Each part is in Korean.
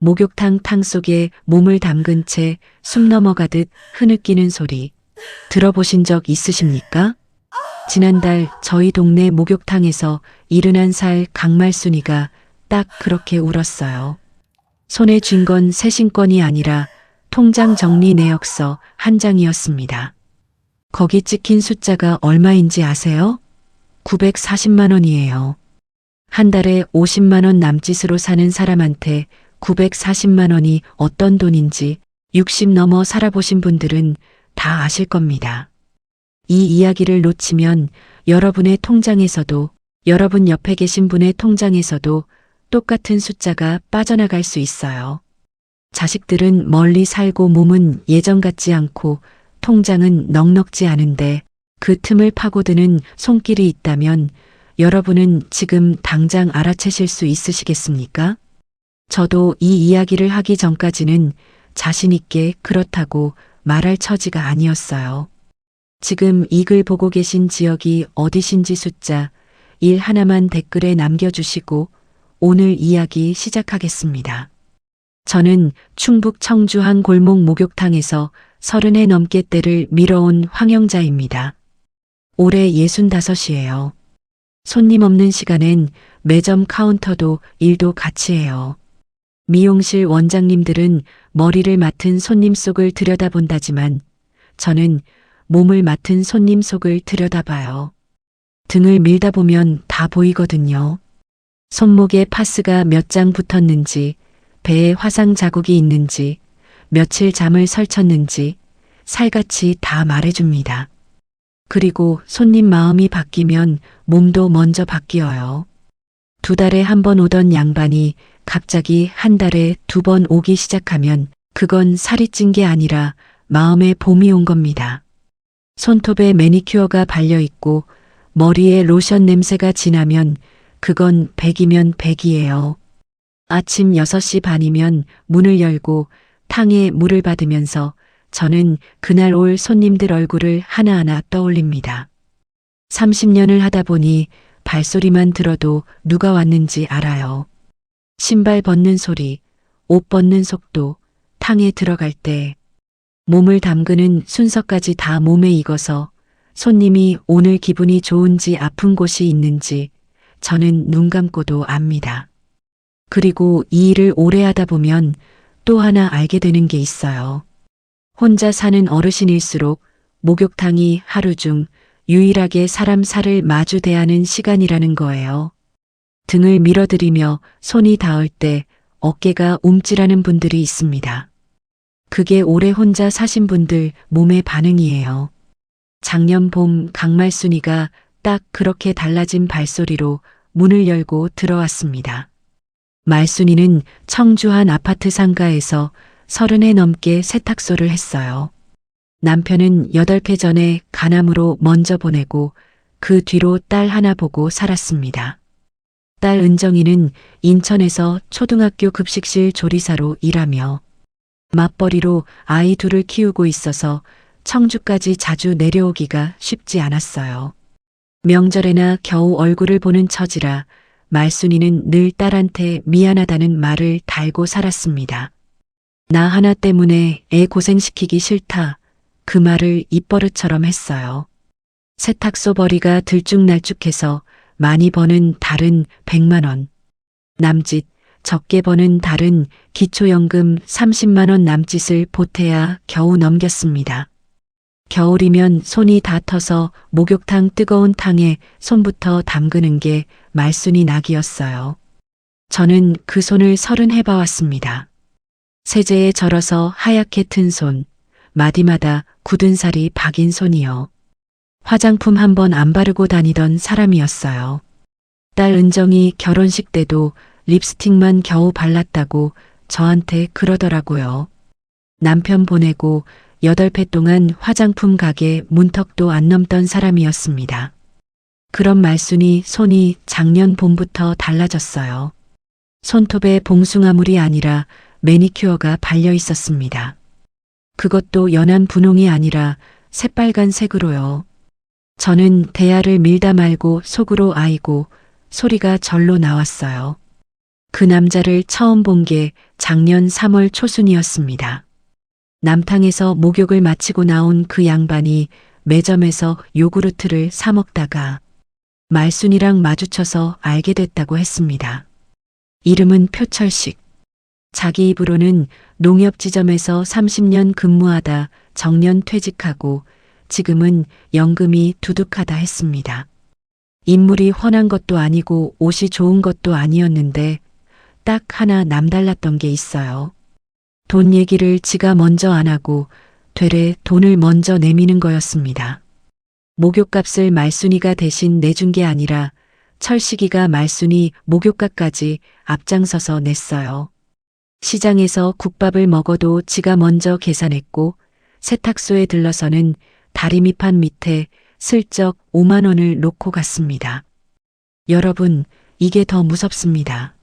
목욕탕 탕 속에 몸을 담근 채 숨 넘어가듯 흐느끼는 소리 들어보신 적 있으십니까? 지난달 저희 동네 목욕탕에서 71살 강말순이가 딱 그렇게 울었어요. 손에 쥔 건 세신권이 아니라 통장 정리 내역서 한 장이었습니다. 거기 찍힌 숫자가 얼마인지 아세요? 940만 원이에요. 한 달에 50만 원 남짓으로 사는 사람한테 940만 원이 어떤 돈인지 60 넘어 살아보신 분들은 다 아실 겁니다. 이 이야기를 놓치면 여러분의 통장에서도 여러분 옆에 계신 분의 통장에서도 똑같은 숫자가 빠져나갈 수 있어요. 자식들은 멀리 살고 몸은 예전 같지 않고 통장은 넉넉지 않은데 그 틈을 파고드는 손길이 있다면 여러분은 지금 당장 알아채실 수 있으시겠습니까? 저도 이 이야기를 하기 전까지는 자신 있게 그렇다고 말할 처지가 아니었어요. 지금 이 글 보고 계신 지역이 어디신지 숫자 1 하나만 댓글에 남겨주시고 오늘 이야기 시작하겠습니다. 저는 충북 청주 한 골목 목욕탕에서 30해 넘게 때를 밀어온 황영자입니다. 올해 65이에요. 손님 없는 시간엔 매점 카운터도 일도 같이 해요. 미용실 원장님들은 머리를 맡은 손님 속을 들여다본다지만 저는 몸을 맡은 손님 속을 들여다봐요. 등을 밀다 보면 다 보이거든요. 손목에 파스가 몇 장 붙었는지, 배에 화상 자국이 있는지, 며칠 잠을 설쳤는지 살같이 다 말해줍니다. 그리고 손님 마음이 바뀌면 몸도 먼저 바뀌어요. 2달에 한 번 오던 양반이 갑자기 한 달에 2번 오기 시작하면 그건 살이 찐 게 아니라 마음에 봄이 온 겁니다. 손톱에 매니큐어가 발려있고 머리에 로션 냄새가 진하면 그건 100이면 100이에요. 아침 6시 반이면 문을 열고 탕에 물을 받으면서 저는 그날 올 손님들 얼굴을 하나하나 떠올립니다. 30년을 하다 보니 발소리만 들어도 누가 왔는지 알아요. 신발 벗는 소리, 옷 벗는 속도, 탕에 들어갈 때 몸을 담그는 순서까지 다 몸에 익어서 손님이 오늘 기분이 좋은지 아픈 곳이 있는지 저는 눈 감고도 압니다. 그리고 이 일을 오래 하다 보면 또 하나 알게 되는 게 있어요. 혼자 사는 어르신일수록 목욕탕이 하루 중 유일하게 사람 살을 마주 대하는 시간이라는 거예요. 등을 밀어드리며 손이 닿을 때 어깨가 움찔하는 분들이 있습니다. 그게 오래 혼자 사신 분들 몸의 반응이에요. 작년 봄 강말순이가 딱 그렇게 달라진 발소리로 문을 열고 들어왔습니다. 말순이는 청주 한 아파트 상가에서 30해 넘게 세탁소를 했어요. 남편은 8해 전에 간암으로 먼저 보내고 그 뒤로 딸 하나 보고 살았습니다. 딸 은정이는 인천에서 초등학교 급식실 조리사로 일하며 맞벌이로 아이 둘을 키우고 있어서 청주까지 자주 내려오기가 쉽지 않았어요. 명절에나 겨우 얼굴을 보는 처지라 말순이는 늘 딸한테 미안하다는 말을 달고 살았습니다. 나 하나 때문에 애 고생시키기 싫다. 그 말을 입버릇처럼 했어요. 세탁소 벌이가 들쭉날쭉해서 많이 버는 달은 100만 원, 남짓 적게 버는 달은 기초연금 30만 원 남짓을 보태야 겨우 넘겼습니다. 겨울이면 손이 다 터서 목욕탕 뜨거운 탕에 손부터 담그는 게 말순이 낙이었어요. 저는 그 손을 30 해봐왔습니다. 세제에 절어서 하얗게 튼 손, 마디마다 굳은 살이 박인 손이요. 화장품 한 번 안 바르고 다니던 사람이었어요. 딸 은정이 결혼식 때도 립스틱만 겨우 발랐다고 저한테 그러더라고요. 남편 보내고 8회 동안 화장품 가게 문턱도 안 넘던 사람이었습니다. 그런 말순이 손이 작년 봄부터 달라졌어요. 손톱에 봉숭아물이 아니라 매니큐어가 발려 있었습니다. 그것도 연한 분홍이 아니라 새빨간색으로요. 저는 대야를 밀다 말고 속으로 아이고 소리가 절로 나왔어요. 그 남자를 처음 본 게 작년 3월 초순이었습니다. 남탕에서 목욕을 마치고 나온 그 양반이 매점에서 요구르트를 사 먹다가 말순이랑 마주쳐서 알게 됐다고 했습니다. 이름은 표철식. 자기 입으로는 농협지점에서 30년 근무하다 정년 퇴직하고 지금은 연금이 두둑하다 했습니다. 인물이 훤한 것도 아니고 옷이 좋은 것도 아니었는데 딱 하나 남달랐던 게 있어요. 돈 얘기를 지가 먼저 안 하고 되레 돈을 먼저 내미는 거였습니다. 목욕값을 말순이가 대신 내준 게 아니라 철식이가 말순이 목욕값까지 앞장서서 냈어요. 시장에서 국밥을 먹어도 지가 먼저 계산했고 세탁소에 들러서는 다리미판 밑에 슬쩍 5만 원을 놓고 갔습니다. 여러분, 이게 더 무섭습니다.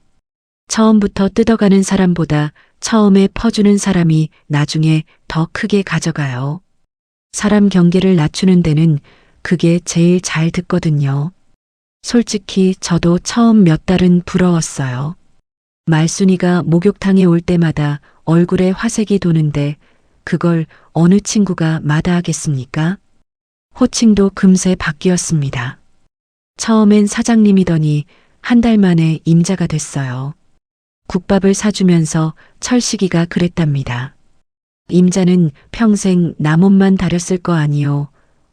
처음부터 뜯어가는 사람보다 처음에 퍼주는 사람이 나중에 더 크게 가져가요. 사람 경계를 낮추는 데는 그게 제일 잘 듣거든요. 솔직히 저도 처음 몇 달은 부러웠어요. 말순이가 목욕탕에 올 때마다 얼굴에 화색이 도는데 그걸 어느 친구가 마다하겠습니까? 호칭도 금세 바뀌었습니다. 처음엔 사장님이더니 한 달 만에 임자가 됐어요. 국밥을 사주면서 철식이가 그랬답니다. 임자는 평생 나 몸만 다렸을 거 아니요.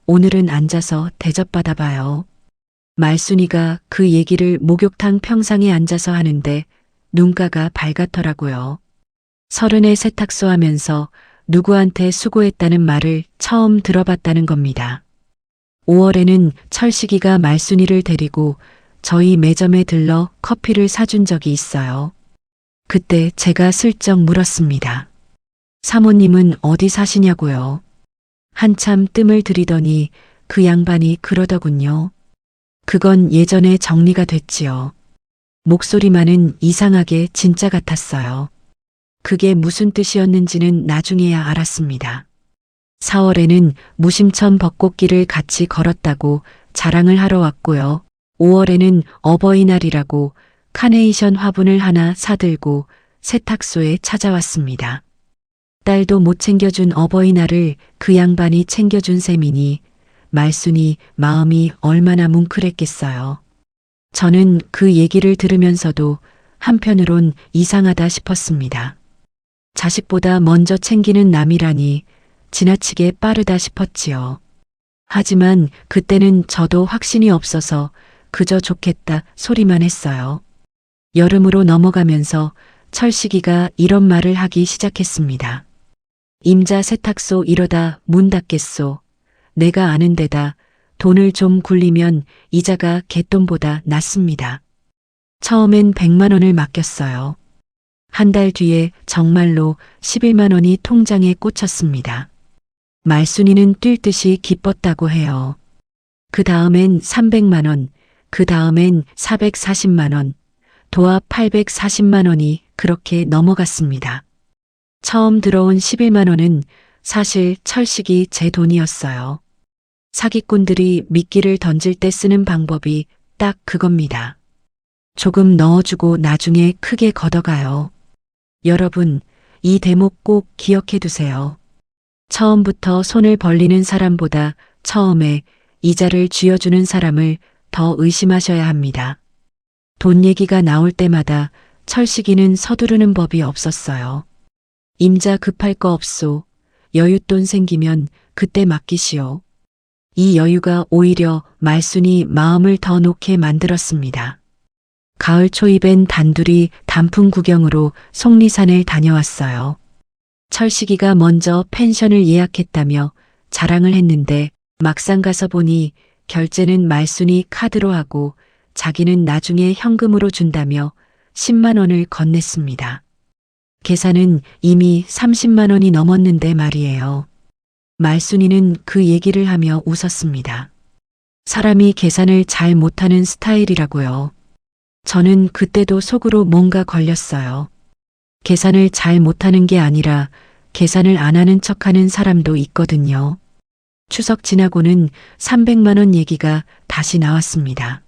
오늘은 앉아서 대접받아봐요. 말순이가 그 얘기를 목욕탕 평상에 앉아서 하는데 눈가가 밝았더라고요. 30에 세탁소 하면서 누구한테 수고했다는 말을 처음 들어봤다는 겁니다. 5월에는 철식이가 말순이를 데리고 저희 매점에 들러 커피를 사준 적이 있어요. 그때 제가 슬쩍 물었습니다. 사모님은 어디 사시냐고요? 한참 뜸을 들이더니 그 양반이 그러더군요. 그건 예전에 정리가 됐지요. 목소리만은 이상하게 진짜 같았어요. 그게 무슨 뜻이었는지는 나중에야 알았습니다. 4월에는 무심천 벚꽃길을 같이 걸었다고 자랑을 하러 왔고요. 5월에는 어버이날이라고 카네이션 화분을 하나 사들고 세탁소에 찾아왔습니다. 딸도 못 챙겨준 어버이날을 그 양반이 챙겨준 셈이니 말순이 마음이 얼마나 뭉클했겠어요. 저는 그 얘기를 들으면서도 한편으론 이상하다 싶었습니다. 자식보다 먼저 챙기는 남이라니 지나치게 빠르다 싶었지요. 하지만 그때는 저도 확신이 없어서 그저 좋겠다 소리만 했어요. 여름으로 넘어가면서 철식이가 이런 말을 하기 시작했습니다. 임자 세탁소 이러다 문 닫겠소. 내가 아는 데다 돈을 좀 굴리면 이자가 갯돈보다 낫습니다. 처음엔 100만 원을 맡겼어요. 한 달 뒤에 정말로 11만 원이 통장에 꽂혔습니다. 말순이는 뛸 듯이 기뻤다고 해요. 그 다음엔 300만 원, 그 다음엔 440만 원, 도합 840만 원이 그렇게 넘어갔습니다. 처음 들어온 11만 원은 사실 철식이 제 돈이었어요. 사기꾼들이 미끼를 던질 때 쓰는 방법이 딱 그겁니다. 조금 넣어주고 나중에 크게 걷어가요. 여러분, 이 대목 꼭 기억해 두세요. 처음부터 손을 벌리는 사람보다 처음에 이자를 쥐어주는 사람을 더 의심하셔야 합니다. 돈 얘기가 나올 때마다 철식이는 서두르는 법이 없었어요. 임자 급할 거 없소. 여윳돈 생기면 그때 맡기시오. 이 여유가 오히려 말순이 마음을 더 놓게 만들었습니다. 가을 초입엔 단둘이 단풍 구경으로 속리산을 다녀왔어요. 철식이가 먼저 펜션을 예약했다며 자랑을 했는데 막상 가서 보니 결제는 말순이 카드로 하고 자기는 나중에 현금으로 준다며 10만 원을 건넸습니다. 계산은 이미 30만 원이 넘었는데 말이에요. 말순이는 그 얘기를 하며 웃었습니다. 사람이 계산을 잘 못하는 스타일이라고요. 저는 그때도 속으로 뭔가 걸렸어요. 계산을 잘 못하는 게 아니라 계산을 안 하는 척하는 사람도 있거든요. 추석 지나고는 300만 원 얘기가 다시 나왔습니다.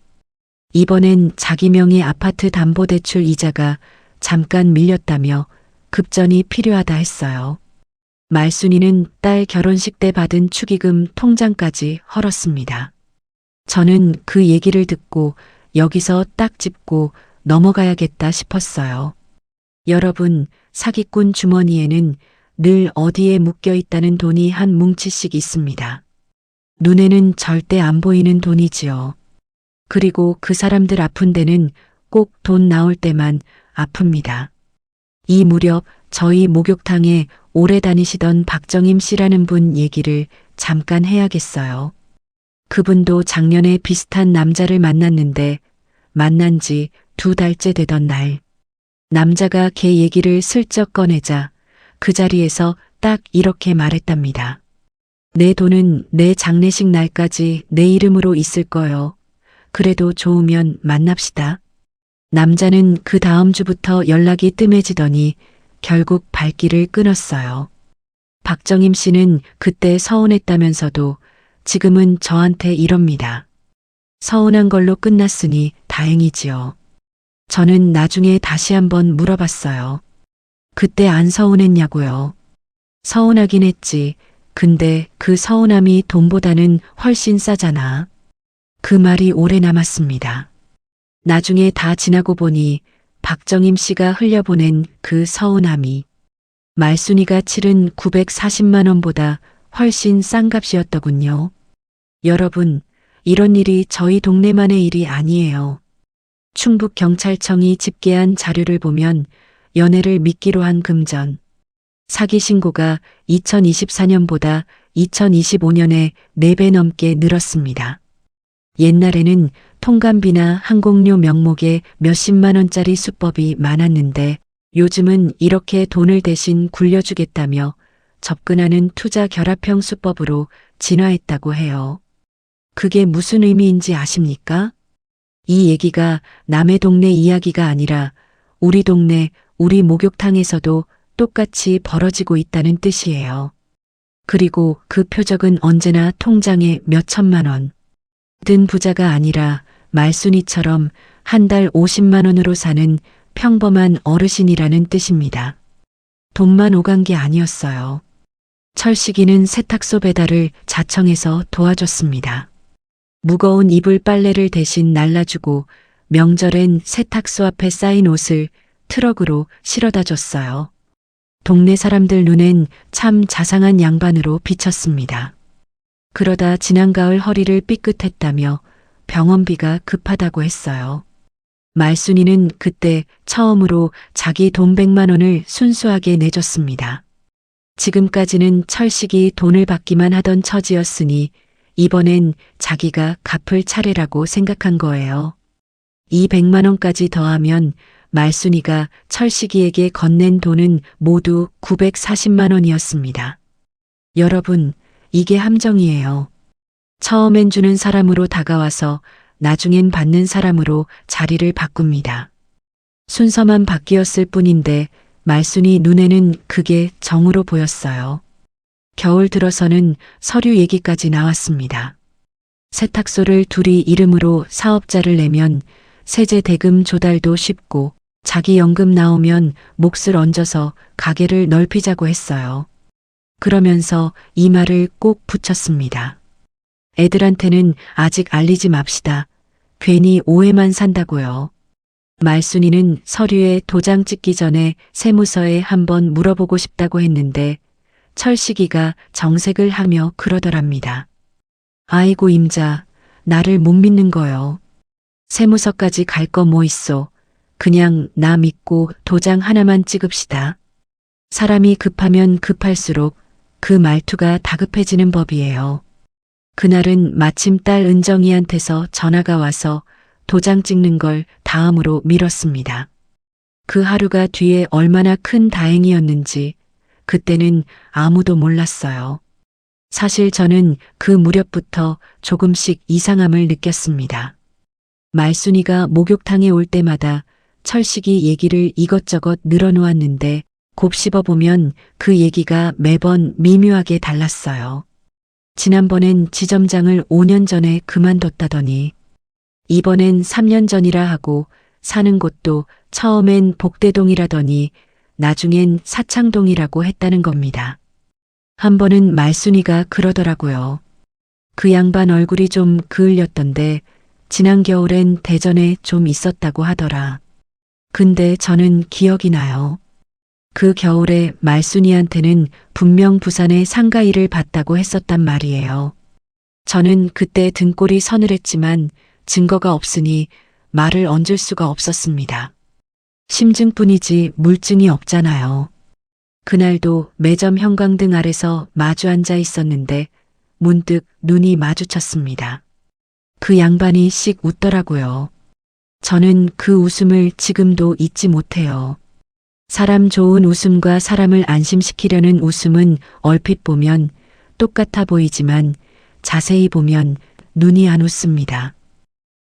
이번엔 자기 명의 아파트 담보대출 이자가 잠깐 밀렸다며 급전이 필요하다 했어요. 말순이는 딸 결혼식 때 받은 축의금 통장까지 헐었습니다. 저는 그 얘기를 듣고 여기서 딱 짚고 넘어가야겠다 싶었어요. 여러분, 사기꾼 주머니에는 늘 어디에 묶여 있다는 돈이 한 뭉치씩 있습니다. 눈에는 절대 안 보이는 돈이지요. 그리고 그 사람들 아픈 데는 꼭 돈 나올 때만 아픕니다. 이 무렵 저희 목욕탕에 오래 다니시던 박정임 씨라는 분 얘기를 잠깐 해야겠어요. 그분도 작년에 비슷한 남자를 만났는데 만난 지 2달째 되던 날, 남자가 걔 얘기를 슬쩍 꺼내자 그 자리에서 딱 이렇게 말했답니다. 내 돈은 내 장례식 날까지 내 이름으로 있을 거요. 그래도 좋으면 만납시다. 남자는 그 다음 주부터 연락이 뜸해지더니 결국 발길을 끊었어요. 박정임 씨는 그때 서운했다면서도 지금은 저한테 이럽니다. 서운한 걸로 끝났으니 다행이지요. 저는 나중에 다시 한번 물어봤어요. 그때 안 서운했냐고요. 서운하긴 했지. 근데 그 서운함이 돈보다는 훨씬 싸잖아. 그 말이 오래 남았습니다. 나중에 다 지나고 보니 박정임 씨가 흘려보낸 그 서운함이 말순이가 치른 940만 원보다 훨씬 싼 값이었더군요. 여러분, 이런 일이 저희 동네만의 일이 아니에요. 충북경찰청이 집계한 자료를 보면 연애를 미끼로 한 금전, 사기 신고가 2024년보다 2025년에 4배 넘게 늘었습니다. 옛날에는 통관비나 항공료 명목에 몇십만 원짜리 수법이 많았는데 요즘은 이렇게 돈을 대신 굴려주겠다며 접근하는 투자 결합형 수법으로 진화했다고 해요. 그게 무슨 의미인지 아십니까? 이 얘기가 남의 동네 이야기가 아니라 우리 동네, 우리 목욕탕에서도 똑같이 벌어지고 있다는 뜻이에요. 그리고 그 표적은 언제나 통장에 몇 천만 원 든 부자가 아니라 말순이처럼 한 달 50만 원으로 사는 평범한 어르신이라는 뜻입니다. 돈만 오간 게 아니었어요. 철식이는 세탁소 배달을 자청해서 도와줬습니다. 무거운 이불 빨래를 대신 날라주고 명절엔 세탁소 앞에 쌓인 옷을 트럭으로 실어다 줬어요. 동네 사람들 눈엔 참 자상한 양반으로 비쳤습니다. 그러다 지난 가을 허리를 삐끗했다며 병원비가 급하다고 했어요. 말순이는 그때 처음으로 자기 돈 100만 원을 순수하게 내줬습니다. 지금까지는 철식이 돈을 받기만 하던 처지였으니 이번엔 자기가 갚을 차례라고 생각한 거예요. 이 100만 원까지 더하면 말순이가 철식이에게 건넨 돈은 모두 940만 원이었습니다. 여러분, 이게 함정이에요. 처음엔 주는 사람으로 다가와서 나중엔 받는 사람으로 자리를 바꿉니다. 순서만 바뀌었을 뿐인데 말순이 눈에는 그게 정으로 보였어요. 겨울 들어서는 서류 얘기까지 나왔습니다. 세탁소를 둘이 이름으로 사업자를 내면 세제 대금 조달도 쉽고 자기 연금 나오면 몫을 얹어서 가게를 넓히자고 했어요. 그러면서 이 말을 꼭 붙였습니다. 애들한테는 아직 알리지 맙시다. 괜히 오해만 산다고요. 말순이는 서류에 도장 찍기 전에 세무서에 한번 물어보고 싶다고 했는데 철식이가 정색을 하며 그러더랍니다. 아이고 임자, 나를 못 믿는 거요. 세무서까지 갈 거 뭐 있어. 그냥 나 믿고 도장 하나만 찍읍시다. 사람이 급하면 급할수록 그 말투가 다급해지는 법이에요. 그날은 마침 딸 은정이한테서 전화가 와서 도장 찍는 걸 다음으로 미뤘습니다. 그 하루가 뒤에 얼마나 큰 다행이었는지 그때는 아무도 몰랐어요. 사실 저는 그 무렵부터 조금씩 이상함을 느꼈습니다. 말순이가 목욕탕에 올 때마다 철식이 얘기를 이것저것 늘어놓았는데 곱씹어 보면 그 얘기가 매번 미묘하게 달랐어요. 지난번엔 지점장을 5년 전에 그만뒀다더니 이번엔 3년 전이라 하고 사는 곳도 처음엔 복대동이라더니 나중엔 사창동이라고 했다는 겁니다. 한 번은 말순이가 그러더라고요. 그 양반 얼굴이 좀 그을렸던데 지난 겨울엔 대전에 좀 있었다고 하더라. 근데 저는 기억이 나요. 그 겨울에 말순이한테는 분명 부산에 상가 일을 봤다고 했었단 말이에요. 저는 그때 등골이 서늘했지만 증거가 없으니 말을 얹을 수가 없었습니다. 심증뿐이지 물증이 없잖아요. 그날도 매점 형광등 아래서 마주 앉아 있었는데 문득 눈이 마주쳤습니다. 그 양반이 씩 웃더라고요. 저는 그 웃음을 지금도 잊지 못해요. 사람 좋은 웃음과 사람을 안심시키려는 웃음은 얼핏 보면 똑같아 보이지만 자세히 보면 눈이 안 웃습니다.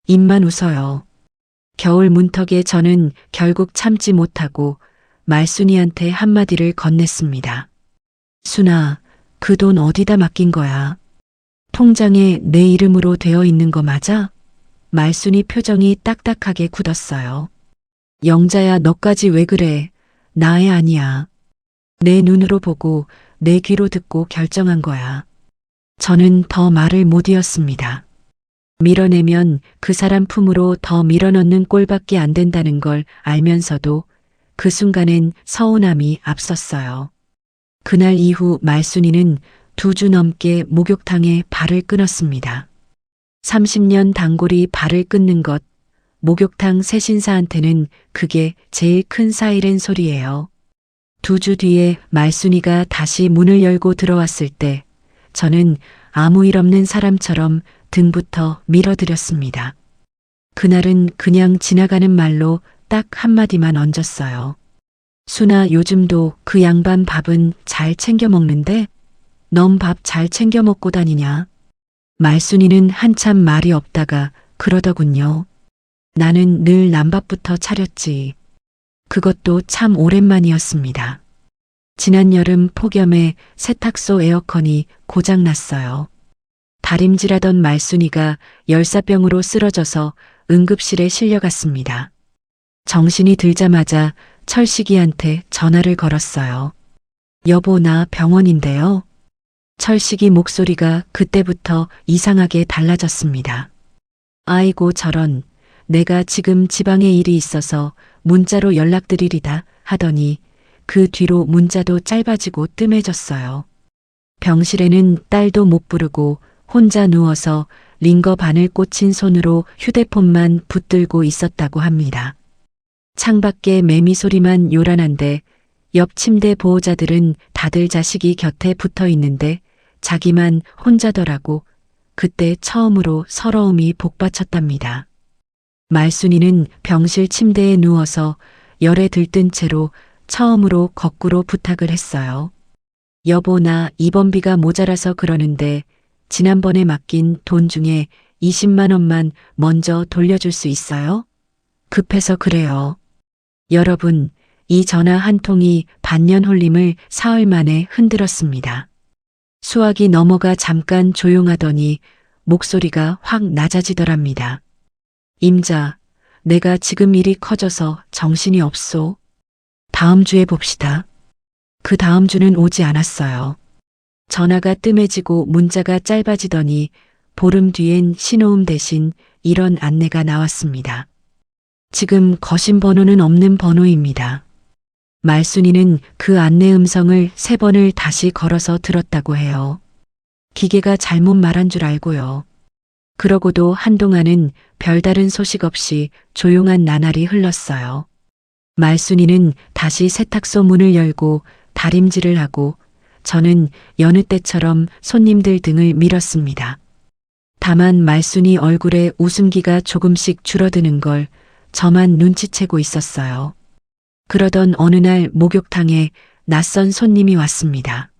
입만 웃어요. 겨울 문턱에 저는 결국 참지 못하고 말순이한테 한마디를 건넸습니다. 순아, 그 돈 어디다 맡긴 거야? 통장에 내 이름으로 되어 있는 거 맞아? 말순이 표정이 딱딱하게 굳었어요. 영자야, 너까지 왜 그래? 나애 아니야. 내 눈으로 보고 내 귀로 듣고 결정한 거야. 저는 더 말을 못 이었습니다. 밀어내면 그 사람 품으로 더 밀어넣는 꼴밖에 안 된다는 걸 알면서도 그 순간엔 서운함이 앞섰어요. 그날 이후 말순이는 2주 넘게 목욕탕에 발을 끊었습니다. 30년 단골이 발을 끊는 것, 목욕탕 새신사한테는 그게 제일 큰 사이렌 소리예요. 2주 뒤에 말순이가 다시 문을 열고 들어왔을 때 저는 아무 일 없는 사람처럼 등부터 밀어드렸습니다. 그날은 그냥 지나가는 말로 딱 한마디만 얹었어요. 순아, 요즘도 그 양반 밥은 잘 챙겨 먹는데? 넌 밥 잘 챙겨 먹고 다니냐? 말순이는 한참 말이 없다가 그러더군요. 나는 늘 남밥부터 차렸지. 그것도 참 오랜만이었습니다. 지난 여름 폭염에 세탁소 에어컨이 고장났어요. 다림질하던 말순이가 열사병으로 쓰러져서 응급실에 실려갔습니다. 정신이 들자마자 철식이한테 전화를 걸었어요. 여보, 나 병원인데요. 철식이 목소리가 그때부터 이상하게 달라졌습니다. 아이고 저런, 내가 지금 지방에 일이 있어서 문자로 연락드리리다 하더니 그 뒤로 문자도 짧아지고 뜸해졌어요. 병실에는 딸도 못 부르고 혼자 누워서 링거 바늘 꽂힌 손으로 휴대폰만 붙들고 있었다고 합니다. 창밖에 매미 소리만 요란한데 옆 침대 보호자들은 다들 자식이 곁에 붙어 있는데 자기만 혼자더라고. 그때 처음으로 서러움이 복받쳤답니다. 말순이는 병실 침대에 누워서 열에 들뜬 채로 처음으로 거꾸로 부탁을 했어요. 여보, 나 입원비가 모자라서 그러는데 지난번에 맡긴 돈 중에 20만 원만 먼저 돌려줄 수 있어요? 급해서 그래요. 여러분, 이 전화 한 통이 반년 홀림을 사흘 만에 흔들었습니다. 수화기 넘어가 잠깐 조용하더니 목소리가 확 낮아지더랍니다. 임자, 내가 지금 일이 커져서 정신이 없소. 다음 주에 봅시다. 그 다음 주는 오지 않았어요. 전화가 뜸해지고 문자가 짧아지더니 보름 뒤엔 신호음 대신 이런 안내가 나왔습니다. 지금 거신 번호는 없는 번호입니다. 말순이는 그 안내 음성을 3번을 다시 걸어서 들었다고 해요. 기계가 잘못 말한 줄 알고요. 그러고도 한동안은 별다른 소식 없이 조용한 나날이 흘렀어요. 말순이는 다시 세탁소 문을 열고 다림질을 하고 저는 여느 때처럼 손님들 등을 밀었습니다. 다만 말순이 얼굴에 웃음기가 조금씩 줄어드는 걸 저만 눈치채고 있었어요. 그러던 어느 날 목욕탕에 낯선 손님이 왔습니다.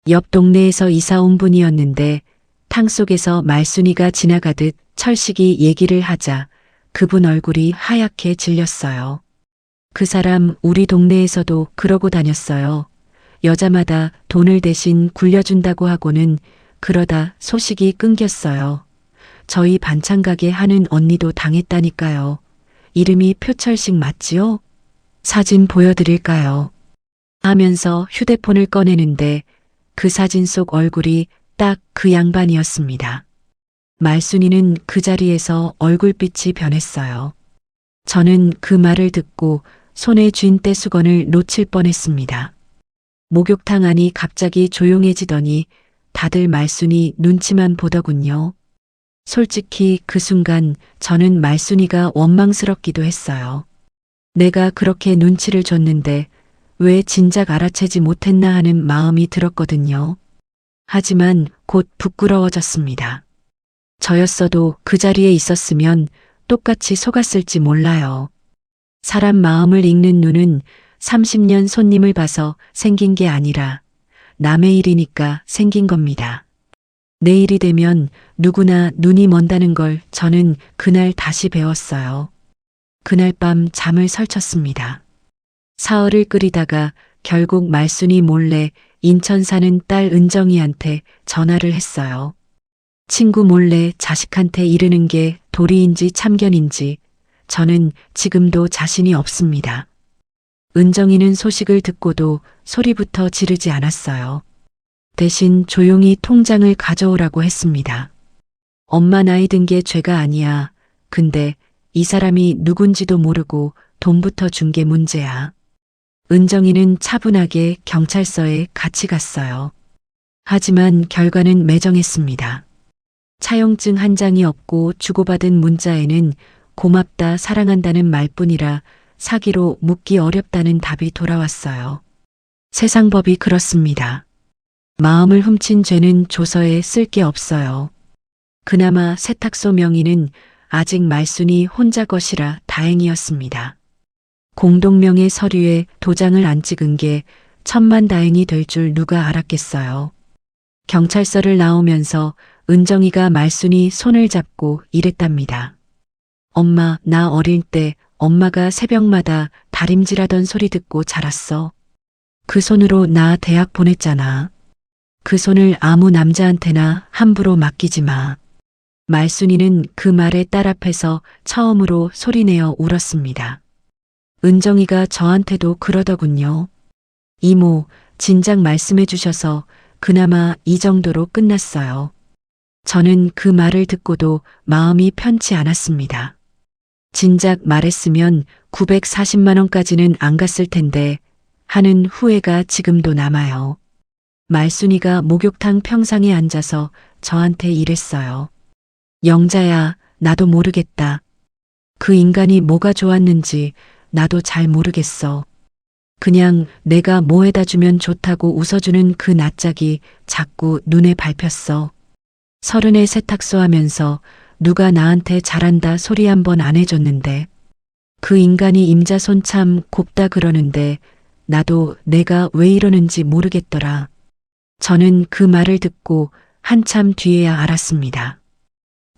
옆 동네에서 이사 온 분이었는데 탕 속에서 말순이가 지나가듯 철식이 얘기를 하자 그분 얼굴이 하얗게 질렸어요. 그 사람 우리 동네에서도 그러고 다녔어요. 여자마다 돈을 대신 굴려준다고 하고는 그러다 소식이 끊겼어요. 저희 반찬 가게 하는 언니도 당했다니까요. 이름이 표철식 맞지요? 사진 보여드릴까요? 하면서 휴대폰을 꺼내는데 그 사진 속 얼굴이 딱 그 양반이었습니다. 말순이는 그 자리에서 얼굴빛이 변했어요. 저는 그 말을 듣고 손에 쥔 떼수건을 놓칠 뻔했습니다. 목욕탕 안이 갑자기 조용해지더니 다들 말순이 눈치만 보더군요. 솔직히 그 순간 저는 말순이가 원망스럽기도 했어요. 내가 그렇게 눈치를 줬는데 왜 진작 알아채지 못했나 하는 마음이 들었거든요. 하지만 곧 부끄러워졌습니다. 저였어도 그 자리에 있었으면 똑같이 속았을지 몰라요. 사람 마음을 읽는 눈은 30년 손님을 봐서 생긴 게 아니라 남의 일이니까 생긴 겁니다. 내일이 되면 누구나 눈이 먼다는 걸 저는 그날 다시 배웠어요. 그날 밤 잠을 설쳤습니다. 사흘을 끓이다가 결국 말순이 몰래 인천 사는 딸 은정이한테 전화를 했어요. 친구 몰래 자식한테 이르는 게 도리인지 참견인지 저는 지금도 자신이 없습니다. 은정이는 소식을 듣고도 소리부터 지르지 않았어요. 대신 조용히 통장을 가져오라고 했습니다. 엄마 나이 든 게 죄가 아니야. 근데 이 사람이 누군지도 모르고 돈부터 준 게 문제야. 은정이는 차분하게 경찰서에 같이 갔어요. 하지만 결과는 매정했습니다. 차용증 한 장이 없고 주고받은 문자에는 고맙다 사랑한다는 말뿐이라 사기로 묻기 어렵다는 답이 돌아왔어요. 세상 법이 그렇습니다. 마음을 훔친 죄는 조서에 쓸 게 없어요. 그나마 세탁소 명의는 아직 말순이 혼자 것이라 다행이었습니다. 공동명의 서류에 도장을 안 찍은 게 천만다행이 될 줄 누가 알았겠어요. 경찰서를 나오면서 은정이가 말순이 손을 잡고 이랬답니다. 엄마, 나 어릴 때 엄마가 새벽마다 다림질하던 소리 듣고 자랐어. 그 손으로 나 대학 보냈잖아. 그 손을 아무 남자한테나 함부로 맡기지 마. 말순이는 그 말에 딸 앞에서 처음으로 소리내어 울었습니다. 은정이가 저한테도 그러더군요. 이모, 진작 말씀해 주셔서 그나마 이 정도로 끝났어요. 저는 그 말을 듣고도 마음이 편치 않았습니다. 진작 말했으면 940만 원까지는 안 갔을 텐데 하는 후회가 지금도 남아요. 말순이가 목욕탕 평상에 앉아서 저한테 이랬어요. 영자야, 나도 모르겠다. 그 인간이 뭐가 좋았는지 나도 잘 모르겠어. 그냥 내가 뭐 해다 주면 좋다고 웃어주는 그 낯짝이 자꾸 눈에 밟혔어. 30에 세탁소 하면서 누가 나한테 잘한다 소리 한 번 안 해줬는데 그 인간이 임자손 참 곱다 그러는데 나도 내가 왜 이러는지 모르겠더라. 저는 그 말을 듣고 한참 뒤에야 알았습니다.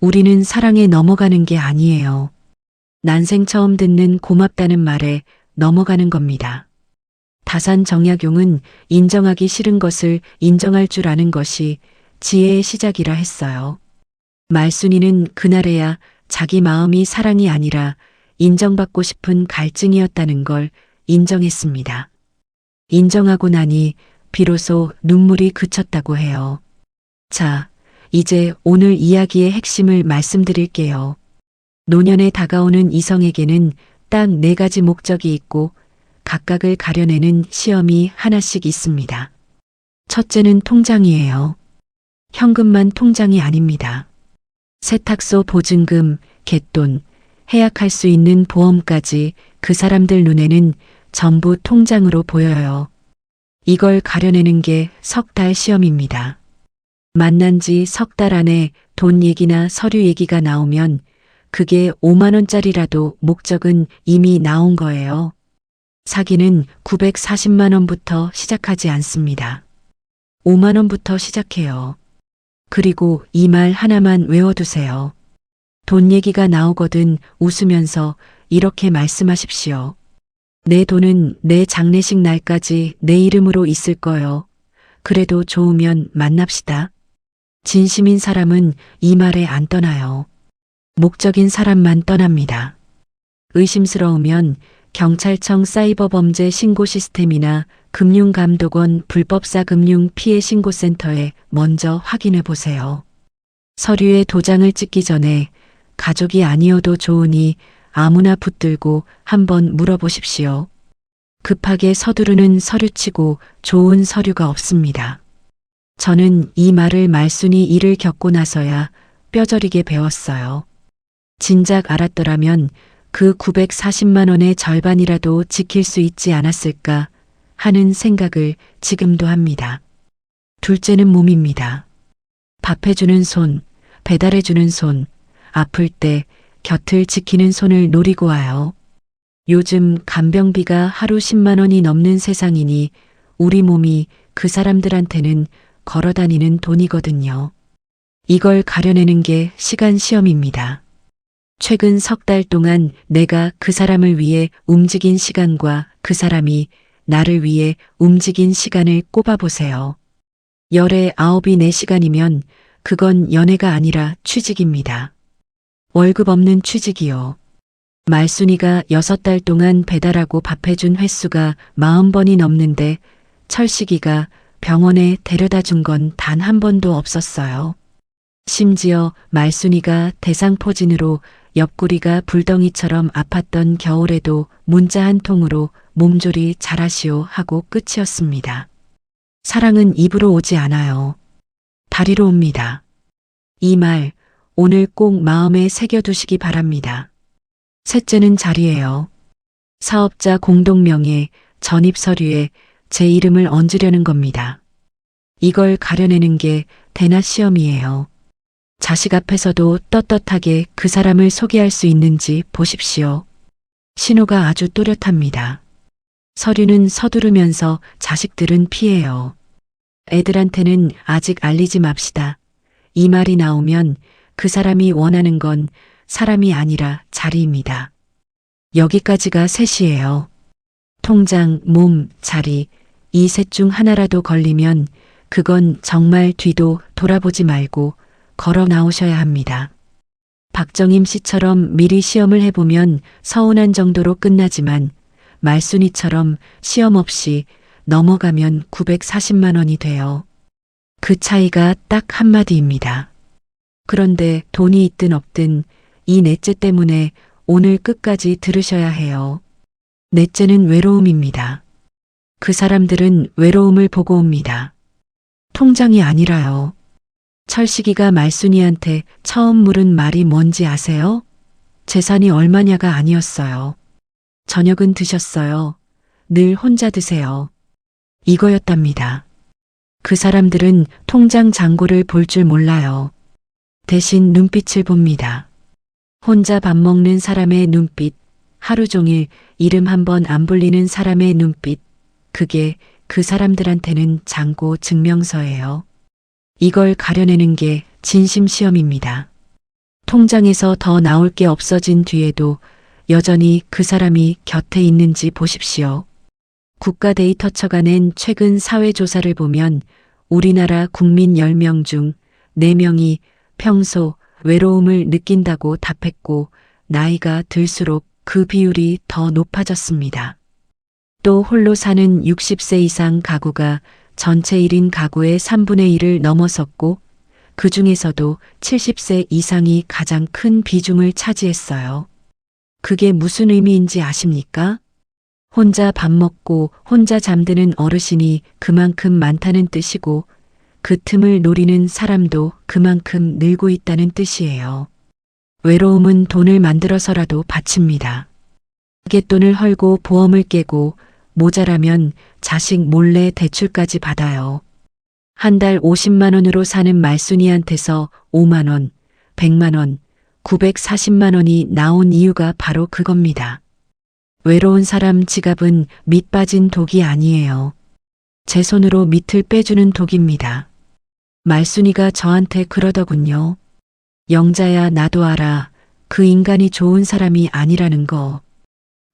우리는 사랑에 넘어가는 게 아니에요. 난생 처음 듣는 고맙다는 말에 넘어가는 겁니다. 다산정약용은 인정하기 싫은 것을 인정할 줄 아는 것이 지혜의 시작이라 했어요. 말순이는 그날에야 자기 마음이 사랑이 아니라 인정받고 싶은 갈증이었다는 걸 인정했습니다. 인정하고 나니 비로소 눈물이 그쳤다고 해요. 자, 이제 오늘 이야기의 핵심을 말씀드릴게요. 노년에 다가오는 이성에게는 딱 4가지 목적이 있고 각각을 가려내는 시험이 하나씩 있습니다. 첫째는 통장이에요. 현금만 통장이 아닙니다. 세탁소 보증금, 갯돈, 해약할 수 있는 보험까지 그 사람들 눈에는 전부 통장으로 보여요. 이걸 가려내는 게 석 달 시험입니다. 만난 지 석 달 안에 돈 얘기나 서류 얘기가 나오면 그게 5만 원짜리라도 목적은 이미 나온 거예요. 사기는 940만 원부터 시작하지 않습니다. 5만 원부터 시작해요. 그리고 이 말 하나만 외워두세요. 돈 얘기가 나오거든 웃으면서 이렇게 말씀하십시오. 내 돈은 내 장례식 날까지 내 이름으로 있을 거요. 그래도 좋으면 만납시다. 진심인 사람은 이 말에 안 떠나요. 목적인 사람만 떠납니다. 의심스러우면 경찰청 사이버범죄 신고 시스템이나 금융감독원 불법사 금융 피해 신고센터에 먼저 확인해 보세요. 서류에 도장을 찍기 전에 가족이 아니어도 좋으니 아무나 붙들고 한번 물어보십시오. 급하게 서두르는 서류치고 좋은 서류가 없습니다. 저는 이 말을 말순이 일을 겪고 나서야 뼈저리게 배웠어요. 진작 알았더라면 그 940만 원의 절반이라도 지킬 수 있지 않았을까 하는 생각을 지금도 합니다. 둘째는 몸입니다. 밥해주는 손, 배달해주는 손, 아플 때 곁을 지키는 손을 노리고 와요. 요즘 간병비가 하루 10만 원이 넘는 세상이니 우리 몸이 그 사람들한테는 걸어다니는 돈이거든요. 이걸 가려내는 게 시간 시험입니다. 최근 석 달 동안 내가 그 사람을 위해 움직인 시간과 그 사람이 나를 위해 움직인 시간을 꼽아보세요. 열에 9이 4시간이면 그건 연애가 아니라 취직입니다. 월급 없는 취직이요. 말순이가 6달 동안 배달하고 밥해준 횟수가 40번이 넘는데 철식이가 병원에 데려다 준 건 단 한 번도 없었어요. 심지어 말순이가 대상포진으로 옆구리가 불덩이처럼 아팠던 겨울에도 문자 한 통으로 몸조리 잘하시오 하고 끝이었습니다. 사랑은 입으로 오지 않아요. 다리로 옵니다. 이 말 오늘 꼭 마음에 새겨두시기 바랍니다. 셋째는 자리예요. 사업자 공동명의 전입 서류에 제 이름을 얹으려는 겁니다. 이걸 가려내는 게 대낮 시험이에요. 자식 앞에서도 떳떳하게 그 사람을 소개할 수 있는지 보십시오. 신호가 아주 또렷합니다. 서류는 서두르면서 자식들은 피해요. 애들한테는 아직 알리지 맙시다. 이 말이 나오면 그 사람이 원하는 건 사람이 아니라 자리입니다. 여기까지가 셋이에요. 통장, 몸, 자리, 이 셋 중 하나라도 걸리면 그건 정말 뒤도 돌아보지 말고 걸어 나오셔야 합니다. 박정임 씨처럼 미리 시험을 해보면 서운한 정도로 끝나지만 말순이처럼 시험 없이 넘어가면 940만 원이 돼요. 그 차이가 딱 한마디입니다. 그런데 돈이 있든 없든 이 넷째 때문에 오늘 끝까지 들으셔야 해요. 넷째는 외로움입니다. 그 사람들은 외로움을 보고 옵니다. 통장이 아니라요. 철식이가 말순이한테 처음 물은 말이 뭔지 아세요? 재산이 얼마냐가 아니었어요. 저녁은 드셨어요. 늘 혼자 드세요. 이거였답니다. 그 사람들은 통장 잔고를 볼 줄 몰라요. 대신 눈빛을 봅니다. 혼자 밥 먹는 사람의 눈빛, 하루 종일 이름 한 번 안 불리는 사람의 눈빛, 그게 그 사람들한테는 잔고 증명서예요. 이걸 가려내는 게 진심 시험입니다. 통장에서 더 나올 게 없어진 뒤에도 여전히 그 사람이 곁에 있는지 보십시오. 국가데이터처가 낸 최근 사회조사를 보면 우리나라 국민 10명 중 4명이 평소 외로움을 느낀다고 답했고 나이가 들수록 그 비율이 더 높아졌습니다. 또 홀로 사는 60세 이상 가구가 전체 1인 가구의 3분의 1을 넘어섰고 그 중에서도 70세 이상이 가장 큰 비중을 차지했어요. 그게 무슨 의미인지 아십니까? 혼자 밥 먹고 혼자 잠드는 어르신이 그만큼 많다는 뜻이고 그 틈을 노리는 사람도 그만큼 늘고 있다는 뜻이에요. 외로움은 돈을 만들어서라도 바칩니다. 갯돈을 헐고 보험을 깨고 모자라면 자식 몰래 대출까지 받아요. 한 달 50만 원으로 사는 말순이한테서 5만 원, 100만 원, 940만 원이 나온 이유가 바로 그겁니다. 외로운 사람 지갑은 밑 빠진 독이 아니에요. 제 손으로 밑을 빼주는 독입니다. 말순이가 저한테 그러더군요. 영자야 나도 알아. 그 인간이 좋은 사람이 아니라는 거.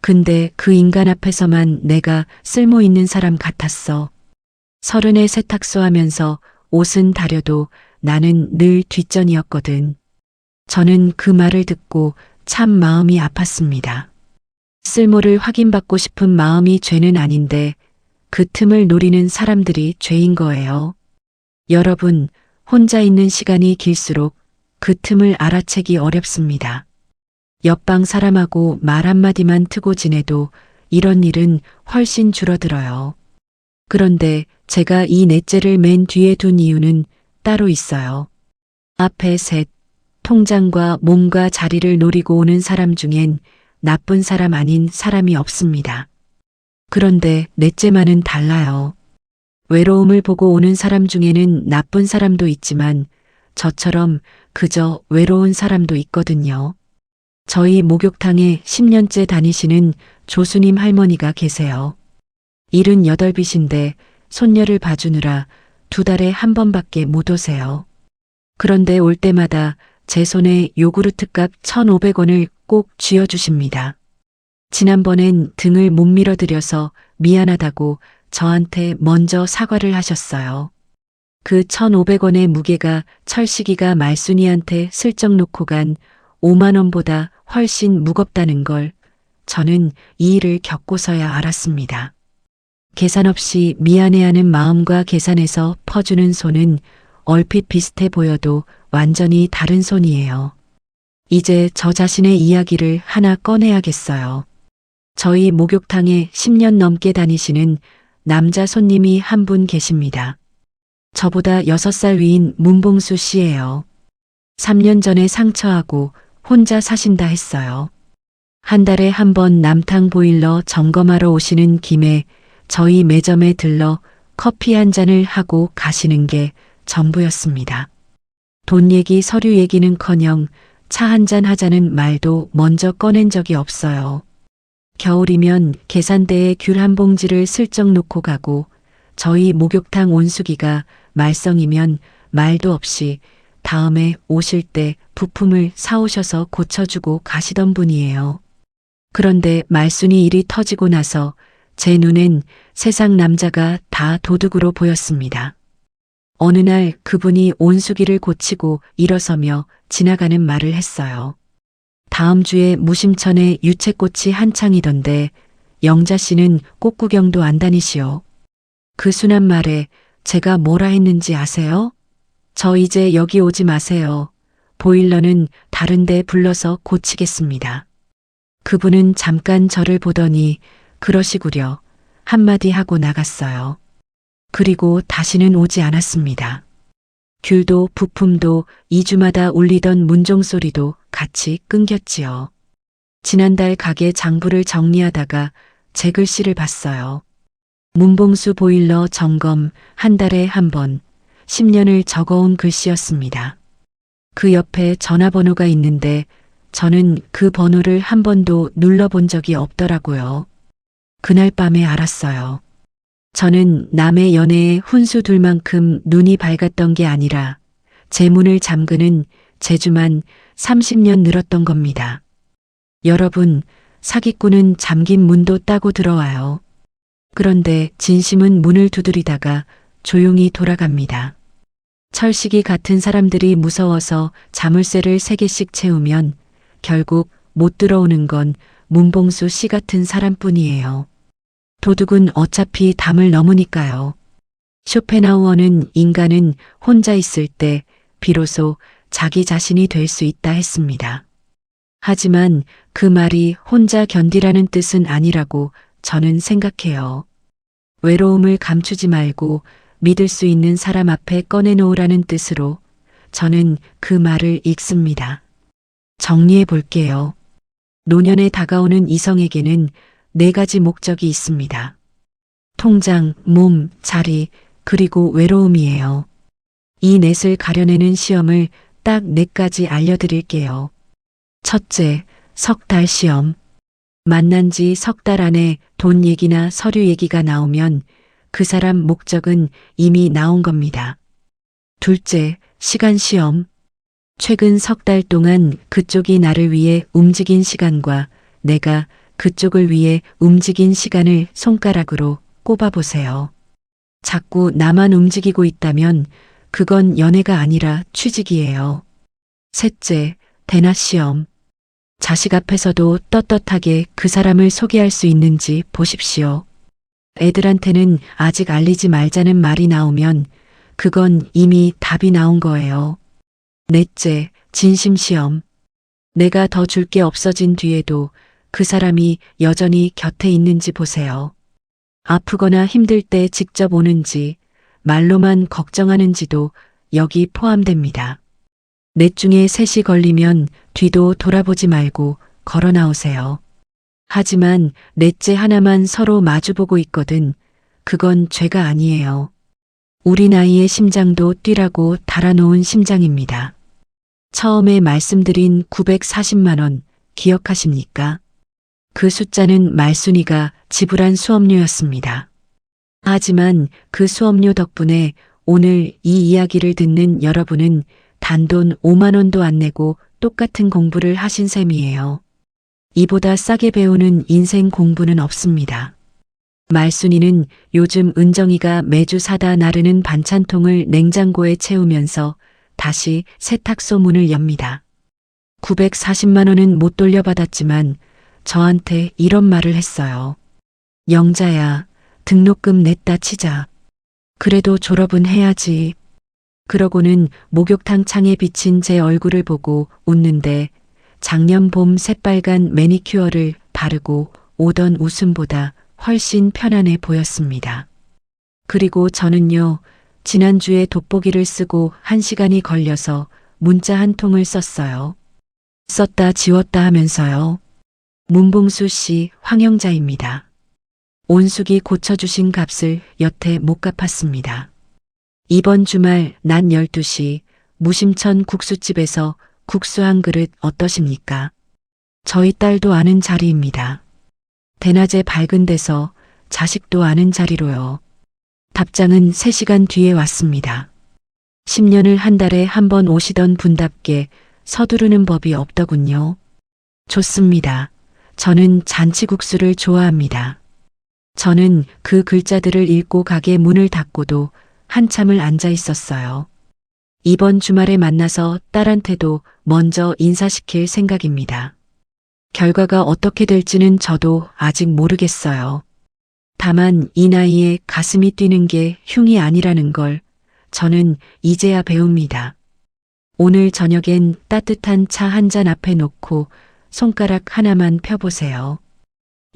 근데 그 인간 앞에서만 내가 쓸모 있는 사람 같았어. 30에 세탁소 하면서 옷은 다려도 나는 늘 뒷전이었거든. 저는 그 말을 듣고 참 마음이 아팠습니다. 쓸모를 확인받고 싶은 마음이 죄는 아닌데 그 틈을 노리는 사람들이 죄인 거예요. 여러분, 혼자 있는 시간이 길수록 그 틈을 알아채기 어렵습니다. 옆방 사람하고 말 한마디만 트고 지내도 이런 일은 훨씬 줄어들어요. 그런데 제가 이 넷째를 맨 뒤에 둔 이유는 따로 있어요. 앞에 셋, 통장과 몸과 자리를 노리고 오는 사람 중엔 나쁜 사람 아닌 사람이 없습니다. 그런데 넷째만은 달라요. 외로움을 보고 오는 사람 중에는 나쁜 사람도 있지만 저처럼 그저 외로운 사람도 있거든요. 저희 목욕탕에 10년째 다니시는 조수님 할머니가 계세요. 78이신데 손녀를 봐주느라 2달에 한 번밖에 못 오세요. 그런데 올 때마다 제 손에 요구르트 값 1,500원을 꼭 쥐어주십니다. 지난번엔 등을 못 밀어드려서 미안하다고 저한테 먼저 사과를 하셨어요. 그 1,500원의 무게가 철식이가 말순이한테 슬쩍 놓고 간 5만 원보다 훨씬 무겁다는 걸 저는 이 일을 겪고서야 알았습니다. 계산 없이 미안해하는 마음과 계산해서 퍼주는 손은 얼핏 비슷해 보여도 완전히 다른 손이에요. 이제 저 자신의 이야기를 하나 꺼내야겠어요. 저희 목욕탕에 10년 넘게 다니시는 남자 손님이 한 분 계십니다. 저보다 6살 위인 문봉수 씨예요. 3년 전에 상처하고 혼자 사신다 했어요. 한 달에 한 번 남탕 보일러 점검하러 오시는 김에 저희 매점에 들러 커피 한 잔을 하고 가시는 게 전부였습니다. 돈 얘기 서류 얘기는커녕 차 한 잔 하자는 말도 먼저 꺼낸 적이 없어요. 겨울이면 계산대에 귤 한 봉지를 슬쩍 놓고 가고 저희 목욕탕 온수기가 말썽이면 말도 없이 다음에 오실 때 부품을 사오셔서 고쳐주고 가시던 분이에요. 그런데 말순이 일이 터지고 나서 제 눈엔 세상 남자가 다 도둑으로 보였습니다. 어느 날 그분이 온수기를 고치고 일어서며 지나가는 말을 했어요. 다음 주에 무심천에 유채꽃이 한창이던데 영자 씨는 꽃구경도 안 다니시오. 그 순한 말에 제가 뭐라 했는지 아세요? 저 이제 여기 오지 마세요. 보일러는 다른 데 불러서 고치겠습니다. 그분은 잠깐 저를 보더니 그러시구려 한마디 하고 나갔어요. 그리고 다시는 오지 않았습니다. 귤도 부품도 2주마다 울리던 문종소리도 같이 끊겼지요. 지난달 가게 장부를 정리하다가 제 글씨를 봤어요. 문봉수 보일러 점검 한 달에 한 번 10년을 적어온 글씨였습니다. 그 옆에 전화번호가 있는데 저는 그 번호를 한 번도 눌러본 적이 없더라고요. 그날 밤에 알았어요. 저는 남의 연애에 훈수 둘 만큼 눈이 밝았던 게 아니라 제 문을 잠그는 재주만 30년 늘었던 겁니다. 여러분, 사기꾼은 잠긴 문도 따고 들어와요. 그런데 진심은 문을 두드리다가 조용히 돌아갑니다. 철식이 같은 사람들이 무서워서 자물쇠를 3개씩 채우면 결국 못 들어오는 건 문봉수 씨 같은 사람뿐이에요. 도둑은 어차피 담을 넘으니까요. 쇼펜하우어는 인간은 혼자 있을 때 비로소 자기 자신이 될 수 있다 했습니다. 하지만 그 말이 혼자 견디라는 뜻은 아니라고 저는 생각해요. 외로움을 감추지 말고 믿을 수 있는 사람 앞에 꺼내놓으라는 뜻으로 저는 그 말을 읽습니다. 정리해 볼게요. 노년에 다가오는 이성에게는 4가지 목적이 있습니다. 통장, 몸, 자리, 그리고 외로움이에요. 이 넷을 가려내는 시험을 딱 4가지 알려드릴게요. 첫째, 석 달 시험. 만난 지 석 달 안에 돈 얘기나 서류 얘기가 나오면 그 사람 목적은 이미 나온 겁니다. 둘째, 시간 시험. 최근 석 달 동안 그쪽이 나를 위해 움직인 시간과 내가 그쪽을 위해 움직인 시간을 손가락으로 꼽아보세요. 자꾸 나만 움직이고 있다면 그건 연애가 아니라 취직이에요. 셋째, 대나 시험. 자식 앞에서도 떳떳하게 그 사람을 소개할 수 있는지 보십시오. 애들한테는 아직 알리지 말자는 말이 나오면 그건 이미 답이 나온 거예요. 넷째, 진심 시험. 내가 더 줄 게 없어진 뒤에도 그 사람이 여전히 곁에 있는지 보세요. 아프거나 힘들 때 직접 오는지, 말로만 걱정하는지도 여기 포함됩니다. 넷 중에 셋이 걸리면 뒤도 돌아보지 말고 걸어 나오세요. 하지만 넷째 하나만 서로 마주보고 있거든. 그건 죄가 아니에요. 우리 나이의 심장도 뛰라고 달아놓은 심장입니다. 처음에 말씀드린 940만 원 기억하십니까? 그 숫자는 말순이가 지불한 수업료였습니다. 하지만 그 수업료 덕분에 오늘 이 이야기를 듣는 여러분은 단돈 5만 원도 안 내고 똑같은 공부를 하신 셈이에요. 이보다 싸게 배우는 인생 공부는 없습니다. 말순이는 요즘 은정이가 매주 사다 나르는 반찬통을 냉장고에 채우면서 다시 세탁소 문을 엽니다. 940만 원은 못 돌려받았지만 저한테 이런 말을 했어요. 영자야, 등록금 냈다 치자. 그래도 졸업은 해야지. 그러고는 목욕탕 창에 비친 제 얼굴을 보고 웃는데 작년 봄 새빨간 매니큐어를 바르고 오던 웃음보다 훨씬 편안해 보였습니다. 그리고 저는요, 지난주에 돋보기를 쓰고 1시간이 걸려서 문자 한 통을 썼어요. 썼다 지웠다 하면서요. 문봉수 씨 황영자입니다. 온숙이 고쳐주신 값을 여태 못 갚았습니다. 이번 주말 낮 12시 무심천 국수집에서 국수 한 그릇 어떠십니까? 저희 딸도 아는 자리입니다. 대낮에 밝은 데서 자식도 아는 자리로요. 답장은 3시간 뒤에 왔습니다. 10년을 한 달에 한 번 오시던 분답게 서두르는 법이 없더군요. 좋습니다. 저는 잔치국수를 좋아합니다. 저는 그 글자들을 읽고 가게 문을 닫고도 한참을 앉아 있었어요. 이번 주말에 만나서 딸한테도 먼저 인사시킬 생각입니다. 결과가 어떻게 될지는 저도 아직 모르겠어요. 다만 이 나이에 가슴이 뛰는 게 흉이 아니라는 걸 저는 이제야 배웁니다. 오늘 저녁엔 따뜻한 차 한 잔 앞에 놓고 손가락 하나만 펴보세요.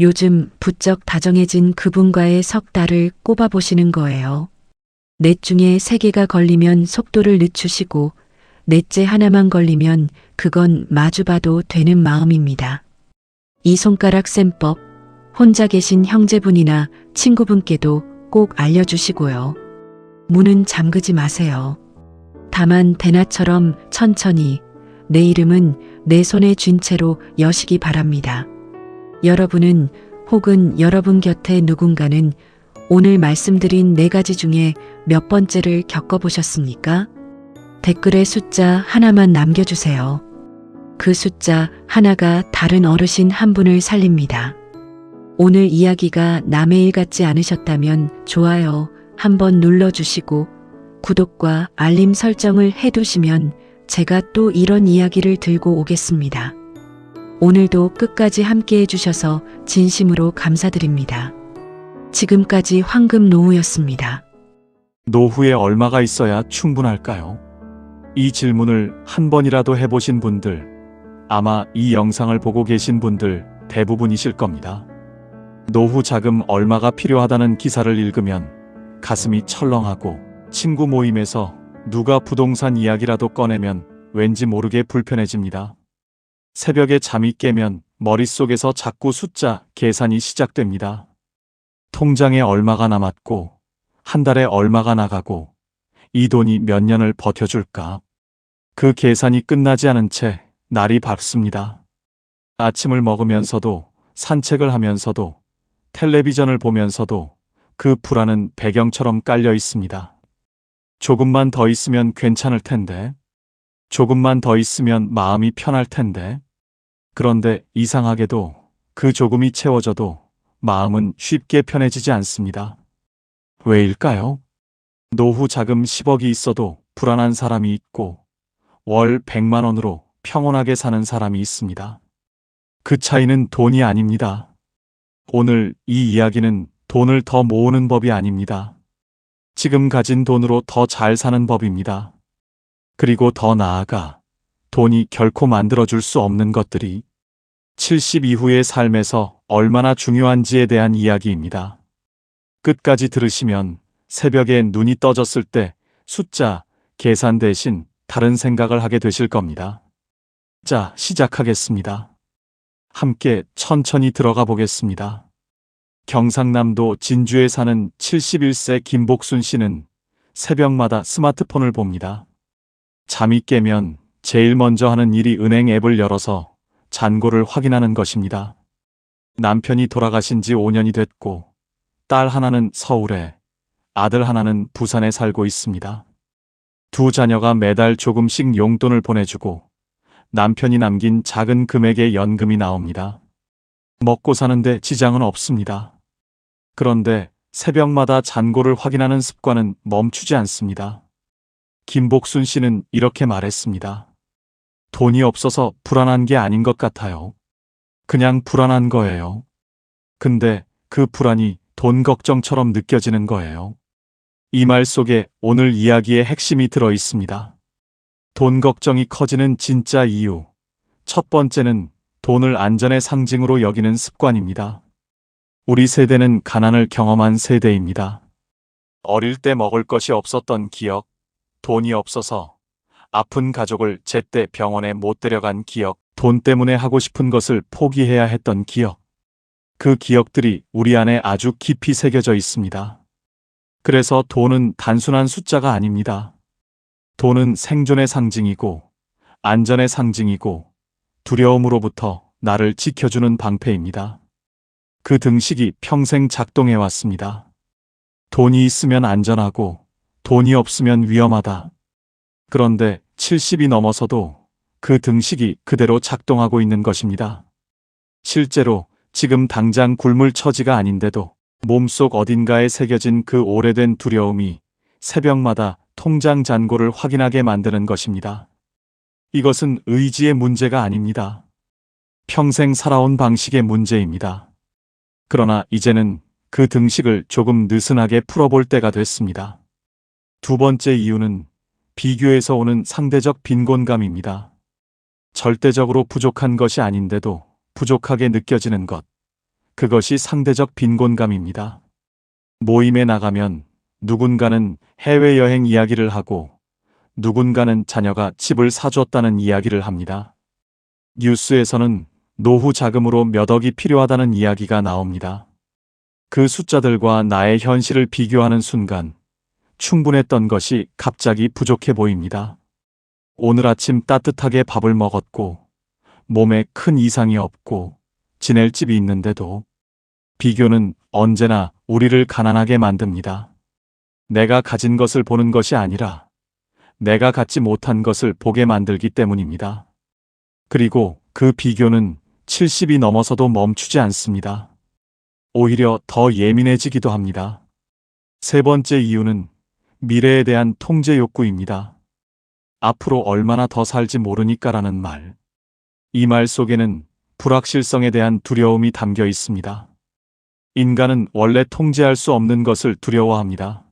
요즘 부쩍 다정해진 그분과의 석 달을 꼽아보시는 거예요. 넷 중에 3개가 걸리면 속도를 늦추시고 넷째 하나만 걸리면 그건 마주봐도 되는 마음입니다. 이 손가락 셈법 혼자 계신 형제분이나 친구분께도 꼭 알려주시고요. 문은 잠그지 마세요. 다만 대나처럼 천천히 내 이름은 내 손에 쥔 채로 여시기 바랍니다. 여러분은 혹은 여러분 곁에 누군가는 오늘 말씀드린 4가지 중에 몇 번째를 겪어보셨습니까? 댓글에 숫자 하나만 남겨주세요. 그 숫자 하나가 다른 어르신 한 분을 살립니다. 오늘 이야기가 남의 일 같지 않으셨다면 좋아요 한번 눌러주시고 구독과 알림 설정을 해두시면 제가 또 이런 이야기를 들고 오겠습니다. 오늘도 끝까지 함께 해주셔서 진심으로 감사드립니다. 지금까지 황금노우였습니다. 노후에 얼마가 있어야 충분할까요? 이 질문을 한 번이라도 해보신 분들, 아마 이 영상을 보고 계신 분들 대부분이실 겁니다. 노후 자금 얼마가 필요하다는 기사를 읽으면 가슴이 철렁하고 친구 모임에서 누가 부동산 이야기라도 꺼내면 왠지 모르게 불편해집니다. 새벽에 잠이 깨면 머릿속에서 자꾸 숫자 계산이 시작됩니다. 통장에 얼마가 남았고 한 달에 얼마가 나가고 이 돈이 몇 년을 버텨줄까? 그 계산이 끝나지 않은 채 날이 밝습니다. 아침을 먹으면서도 산책을 하면서도 텔레비전을 보면서도 그 불안은 배경처럼 깔려 있습니다. 조금만 더 있으면 괜찮을 텐데, 조금만 더 있으면 마음이 편할 텐데, 그런데 이상하게도 그 조금이 채워져도 마음은 쉽게 편해지지 않습니다. 왜일까요? 노후 자금 10억이 있어도 불안한 사람이 있고 월 100만 원으로 평온하게 사는 사람이 있습니다. 그 차이는 돈이 아닙니다. 오늘 이 이야기는 돈을 더 모으는 법이 아닙니다. 지금 가진 돈으로 더 잘 사는 법입니다. 그리고 더 나아가 돈이 결코 만들어줄 수 없는 것들이 70 이후의 삶에서 얼마나 중요한지에 대한 이야기입니다. 끝까지 들으시면 새벽에 눈이 떠졌을 때 숫자, 계산 대신 다른 생각을 하게 되실 겁니다. 자, 시작하겠습니다. 함께 천천히 들어가 보겠습니다. 경상남도 진주에 사는 71세 김복순 씨는 새벽마다 스마트폰을 봅니다. 잠이 깨면 제일 먼저 하는 일이 은행 앱을 열어서 잔고를 확인하는 것입니다. 남편이 돌아가신 지 5년이 됐고 딸 하나는 서울에, 아들 하나는 부산에 살고 있습니다. 두 자녀가 매달 조금씩 용돈을 보내주고 남편이 남긴 작은 금액의 연금이 나옵니다. 먹고 사는데 지장은 없습니다. 그런데 새벽마다 잔고를 확인하는 습관은 멈추지 않습니다. 김복순 씨는 이렇게 말했습니다. 돈이 없어서 불안한 게 아닌 것 같아요. 그냥 불안한 거예요. 근데 그 불안이 돈 걱정처럼 느껴지는 거예요. 이 말 속에 오늘 이야기의 핵심이 들어 있습니다. 돈 걱정이 커지는 진짜 이유. 첫 번째는 돈을 안전의 상징으로 여기는 습관입니다. 우리 세대는 가난을 경험한 세대입니다. 어릴 때 먹을 것이 없었던 기억, 돈이 없어서 아픈 가족을 제때 병원에 못 데려간 기억, 돈 때문에 하고 싶은 것을 포기해야 했던 기억. 그 기억들이 우리 안에 아주 깊이 새겨져 있습니다. 그래서 돈은 단순한 숫자가 아닙니다. 돈은 생존의 상징이고, 안전의 상징이고, 두려움으로부터 나를 지켜주는 방패입니다. 그 등식이 평생 작동해 왔습니다. 돈이 있으면 안전하고, 돈이 없으면 위험하다. 그런데 70이 넘어서도 그 등식이 그대로 작동하고 있는 것입니다. 실제로 지금 당장 굶을 처지가 아닌데도 몸속 어딘가에 새겨진 그 오래된 두려움이 새벽마다 통장 잔고를 확인하게 만드는 것입니다. 이것은 의지의 문제가 아닙니다. 평생 살아온 방식의 문제입니다. 그러나 이제는 그 등식을 조금 느슨하게 풀어볼 때가 됐습니다. 두 번째 이유는 비교에서 오는 상대적 빈곤감입니다. 절대적으로 부족한 것이 아닌데도 부족하게 느껴지는 것. 그것이 상대적 빈곤감입니다. 모임에 나가면 누군가는 해외여행 이야기를 하고 누군가는 자녀가 집을 사줬다는 이야기를 합니다. 뉴스에서는 노후 자금으로 몇 억이 필요하다는 이야기가 나옵니다. 그 숫자들과 나의 현실을 비교하는 순간 충분했던 것이 갑자기 부족해 보입니다. 오늘 아침 따뜻하게 밥을 먹었고 몸에 큰 이상이 없고 지낼 집이 있는데도 비교는 언제나 우리를 가난하게 만듭니다. 내가 가진 것을 보는 것이 아니라 내가 갖지 못한 것을 보게 만들기 때문입니다. 그리고 그 비교는 70이 넘어서도 멈추지 않습니다. 오히려 더 예민해지기도 합니다. 세 번째 이유는 미래에 대한 통제 욕구입니다. 앞으로 얼마나 더 살지 모르니까라는 말. 이 말 속에는 불확실성에 대한 두려움이 담겨 있습니다. 인간은 원래 통제할 수 없는 것을 두려워합니다.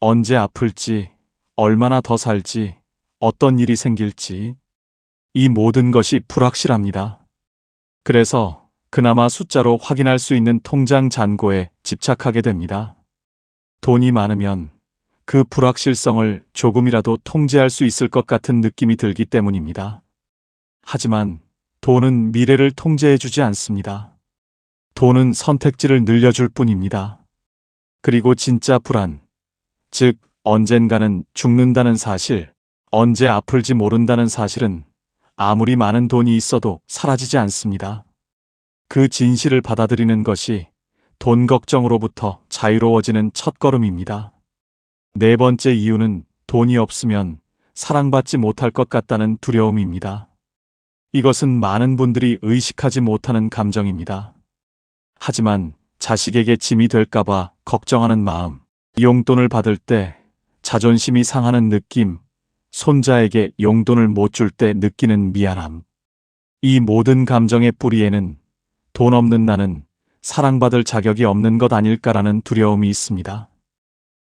언제 아플지, 얼마나 더 살지, 어떤 일이 생길지, 이 모든 것이 불확실합니다. 그래서 그나마 숫자로 확인할 수 있는 통장 잔고에 집착하게 됩니다. 돈이 많으면 그 불확실성을 조금이라도 통제할 수 있을 것 같은 느낌이 들기 때문입니다. 하지만 돈은 미래를 통제해주지 않습니다. 돈은 선택지를 늘려줄 뿐입니다. 그리고 진짜 불안, 즉 언젠가는 죽는다는 사실, 언제 아플지 모른다는 사실은 아무리 많은 돈이 있어도 사라지지 않습니다. 그 진실을 받아들이는 것이 돈 걱정으로부터 자유로워지는 첫걸음입니다. 네 번째 이유는 돈이 없으면 사랑받지 못할 것 같다는 두려움입니다. 이것은 많은 분들이 의식하지 못하는 감정입니다. 하지만 자식에게 짐이 될까봐 걱정하는 마음, 용돈을 받을 때 자존심이 상하는 느낌, 손자에게 용돈을 못 줄 때 느끼는 미안함. 이 모든 감정의 뿌리에는 돈 없는 나는 사랑받을 자격이 없는 것 아닐까라는 두려움이 있습니다.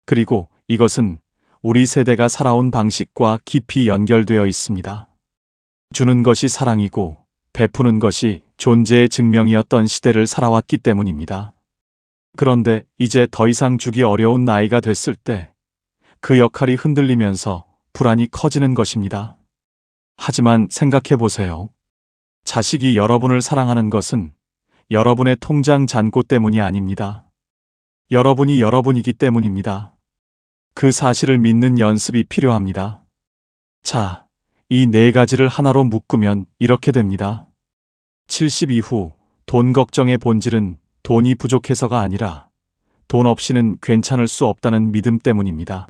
그리고 이것은 우리 세대가 살아온 방식과 깊이 연결되어 있습니다. 주는 것이 사랑이고 베푸는 것이 존재의 증명이었던 시대를 살아왔기 때문입니다. 그런데 이제 더 이상 주기 어려운 나이가 됐을 때 그 역할이 흔들리면서 불안이 커지는 것입니다. 하지만 생각해 보세요. 자식이 여러분을 사랑하는 것은 여러분의 통장 잔고 때문이 아닙니다. 여러분이 여러분이기 때문입니다. 그 사실을 믿는 연습이 필요합니다. 자, 이 네 가지를 하나로 묶으면 이렇게 됩니다. 70 이후 돈 걱정의 본질은 돈이 부족해서가 아니라 돈 없이는 괜찮을 수 없다는 믿음 때문입니다.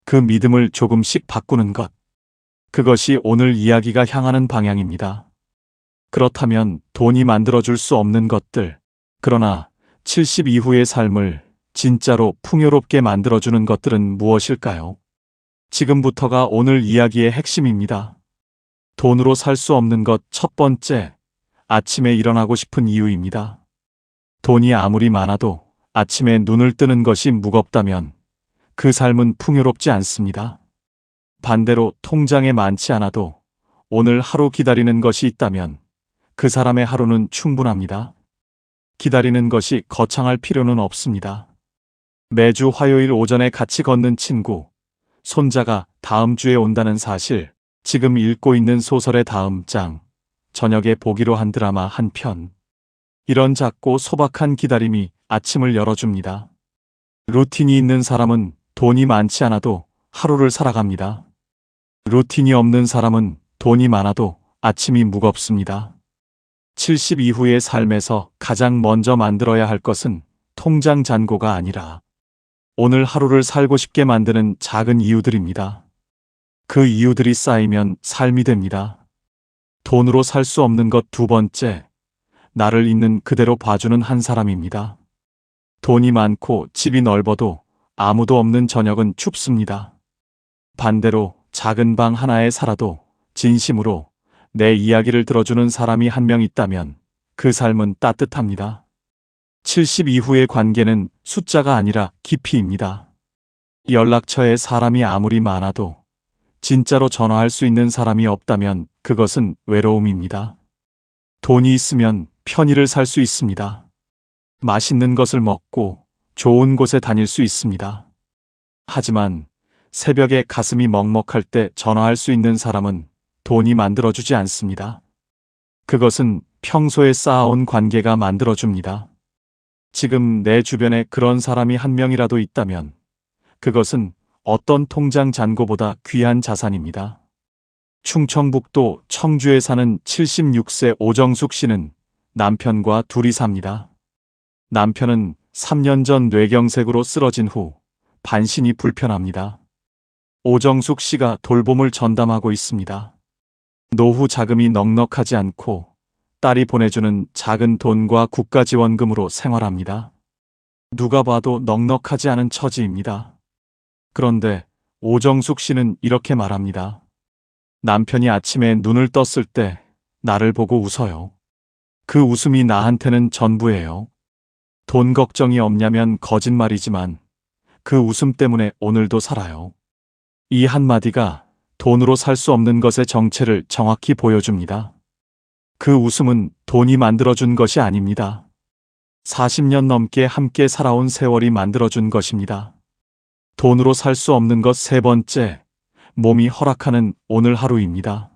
그 믿음을 조금씩 바꾸는 것. 그것이 오늘 이야기가 향하는 방향입니다. 그렇다면 돈이 만들어줄 수 없는 것들, 그러나 70 이후의 삶을 진짜로 풍요롭게 만들어주는 것들은 무엇일까요? 지금부터가 오늘 이야기의 핵심입니다. 돈으로 살 수 없는 것 첫 번째, 아침에 일어나고 싶은 이유입니다. 돈이 아무리 많아도 아침에 눈을 뜨는 것이 무겁다면 그 삶은 풍요롭지 않습니다. 반대로 통장에 많지 않아도 오늘 하루 기다리는 것이 있다면 그 사람의 하루는 충분합니다. 기다리는 것이 거창할 필요는 없습니다. 매주 화요일 오전에 같이 걷는 친구, 손자가 다음 주에 온다는 사실, 지금 읽고 있는 소설의 다음 장, 저녁에 보기로 한 드라마 한 편. 이런 작고 소박한 기다림이 아침을 열어줍니다. 루틴이 있는 사람은 돈이 많지 않아도 하루를 살아갑니다. 루틴이 없는 사람은 돈이 많아도 아침이 무겁습니다. 70 이후의 삶에서 가장 먼저 만들어야 할 것은 통장 잔고가 아니라 오늘 하루를 살고 싶게 만드는 작은 이유들입니다. 그 이유들이 쌓이면 삶이 됩니다. 돈으로 살 수 없는 것 두 번째, 나를 있는 그대로 봐주는 한 사람입니다. 돈이 많고 집이 넓어도 아무도 없는 저녁은 춥습니다. 반대로 작은 방 하나에 살아도 진심으로 내 이야기를 들어주는 사람이 한 명 있다면 그 삶은 따뜻합니다. 70 이후의 관계는 숫자가 아니라 깊이입니다. 연락처에 사람이 아무리 많아도 진짜로 전화할 수 있는 사람이 없다면 그것은 외로움입니다. 돈이 있으면 편의를 살 수 있습니다. 맛있는 것을 먹고 좋은 곳에 다닐 수 있습니다. 하지만 새벽에 가슴이 먹먹할 때 전화할 수 있는 사람은 돈이 만들어주지 않습니다. 그것은 평소에 쌓아온 관계가 만들어줍니다. 지금 내 주변에 그런 사람이 한 명이라도 있다면 그것은 어떤 통장 잔고보다 귀한 자산입니다. 충청북도 청주에 사는 76세 오정숙 씨는 남편과 둘이 삽니다. 남편은 3년 전 뇌경색으로 쓰러진 후 반신이 불편합니다. 오정숙 씨가 돌봄을 전담하고 있습니다. 노후 자금이 넉넉하지 않고 딸이 보내주는 작은 돈과 국가지원금으로 생활합니다. 누가 봐도 넉넉하지 않은 처지입니다. 그런데 오정숙 씨는 이렇게 말합니다. 남편이 아침에 눈을 떴을 때 나를 보고 웃어요. 그 웃음이 나한테는 전부예요. 돈 걱정이 없냐면 거짓말이지만 그 웃음 때문에 오늘도 살아요. 이 한마디가 돈으로 살 수 없는 것의 정체를 정확히 보여줍니다. 그 웃음은 돈이 만들어준 것이 아닙니다. 40년 넘게 함께 살아온 세월이 만들어준 것입니다. 돈으로 살 수 없는 것 세 번째, 몸이 허락하는 오늘 하루입니다.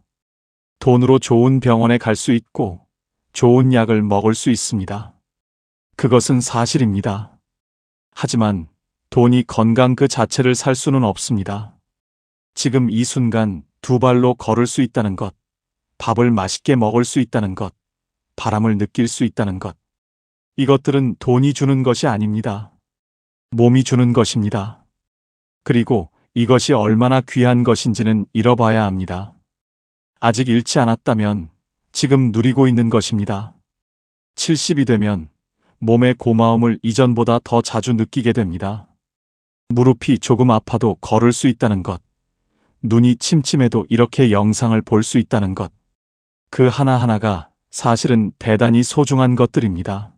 돈으로 좋은 병원에 갈 수 있고 좋은 약을 먹을 수 있습니다. 그것은 사실입니다. 하지만 돈이 건강 그 자체를 살 수는 없습니다. 지금 이 순간 두 발로 걸을 수 있다는 것, 밥을 맛있게 먹을 수 있다는 것, 바람을 느낄 수 있다는 것. 이것들은 돈이 주는 것이 아닙니다. 몸이 주는 것입니다. 그리고 이것이 얼마나 귀한 것인지는 잃어봐야 합니다. 아직 잃지 않았다면 지금 누리고 있는 것입니다. 70이 되면 몸의 고마움을 이전보다 더 자주 느끼게 됩니다. 무릎이 조금 아파도 걸을 수 있다는 것. 눈이 침침해도 이렇게 영상을 볼 수 있다는 것. 그 하나하나가 사실은 대단히 소중한 것들입니다.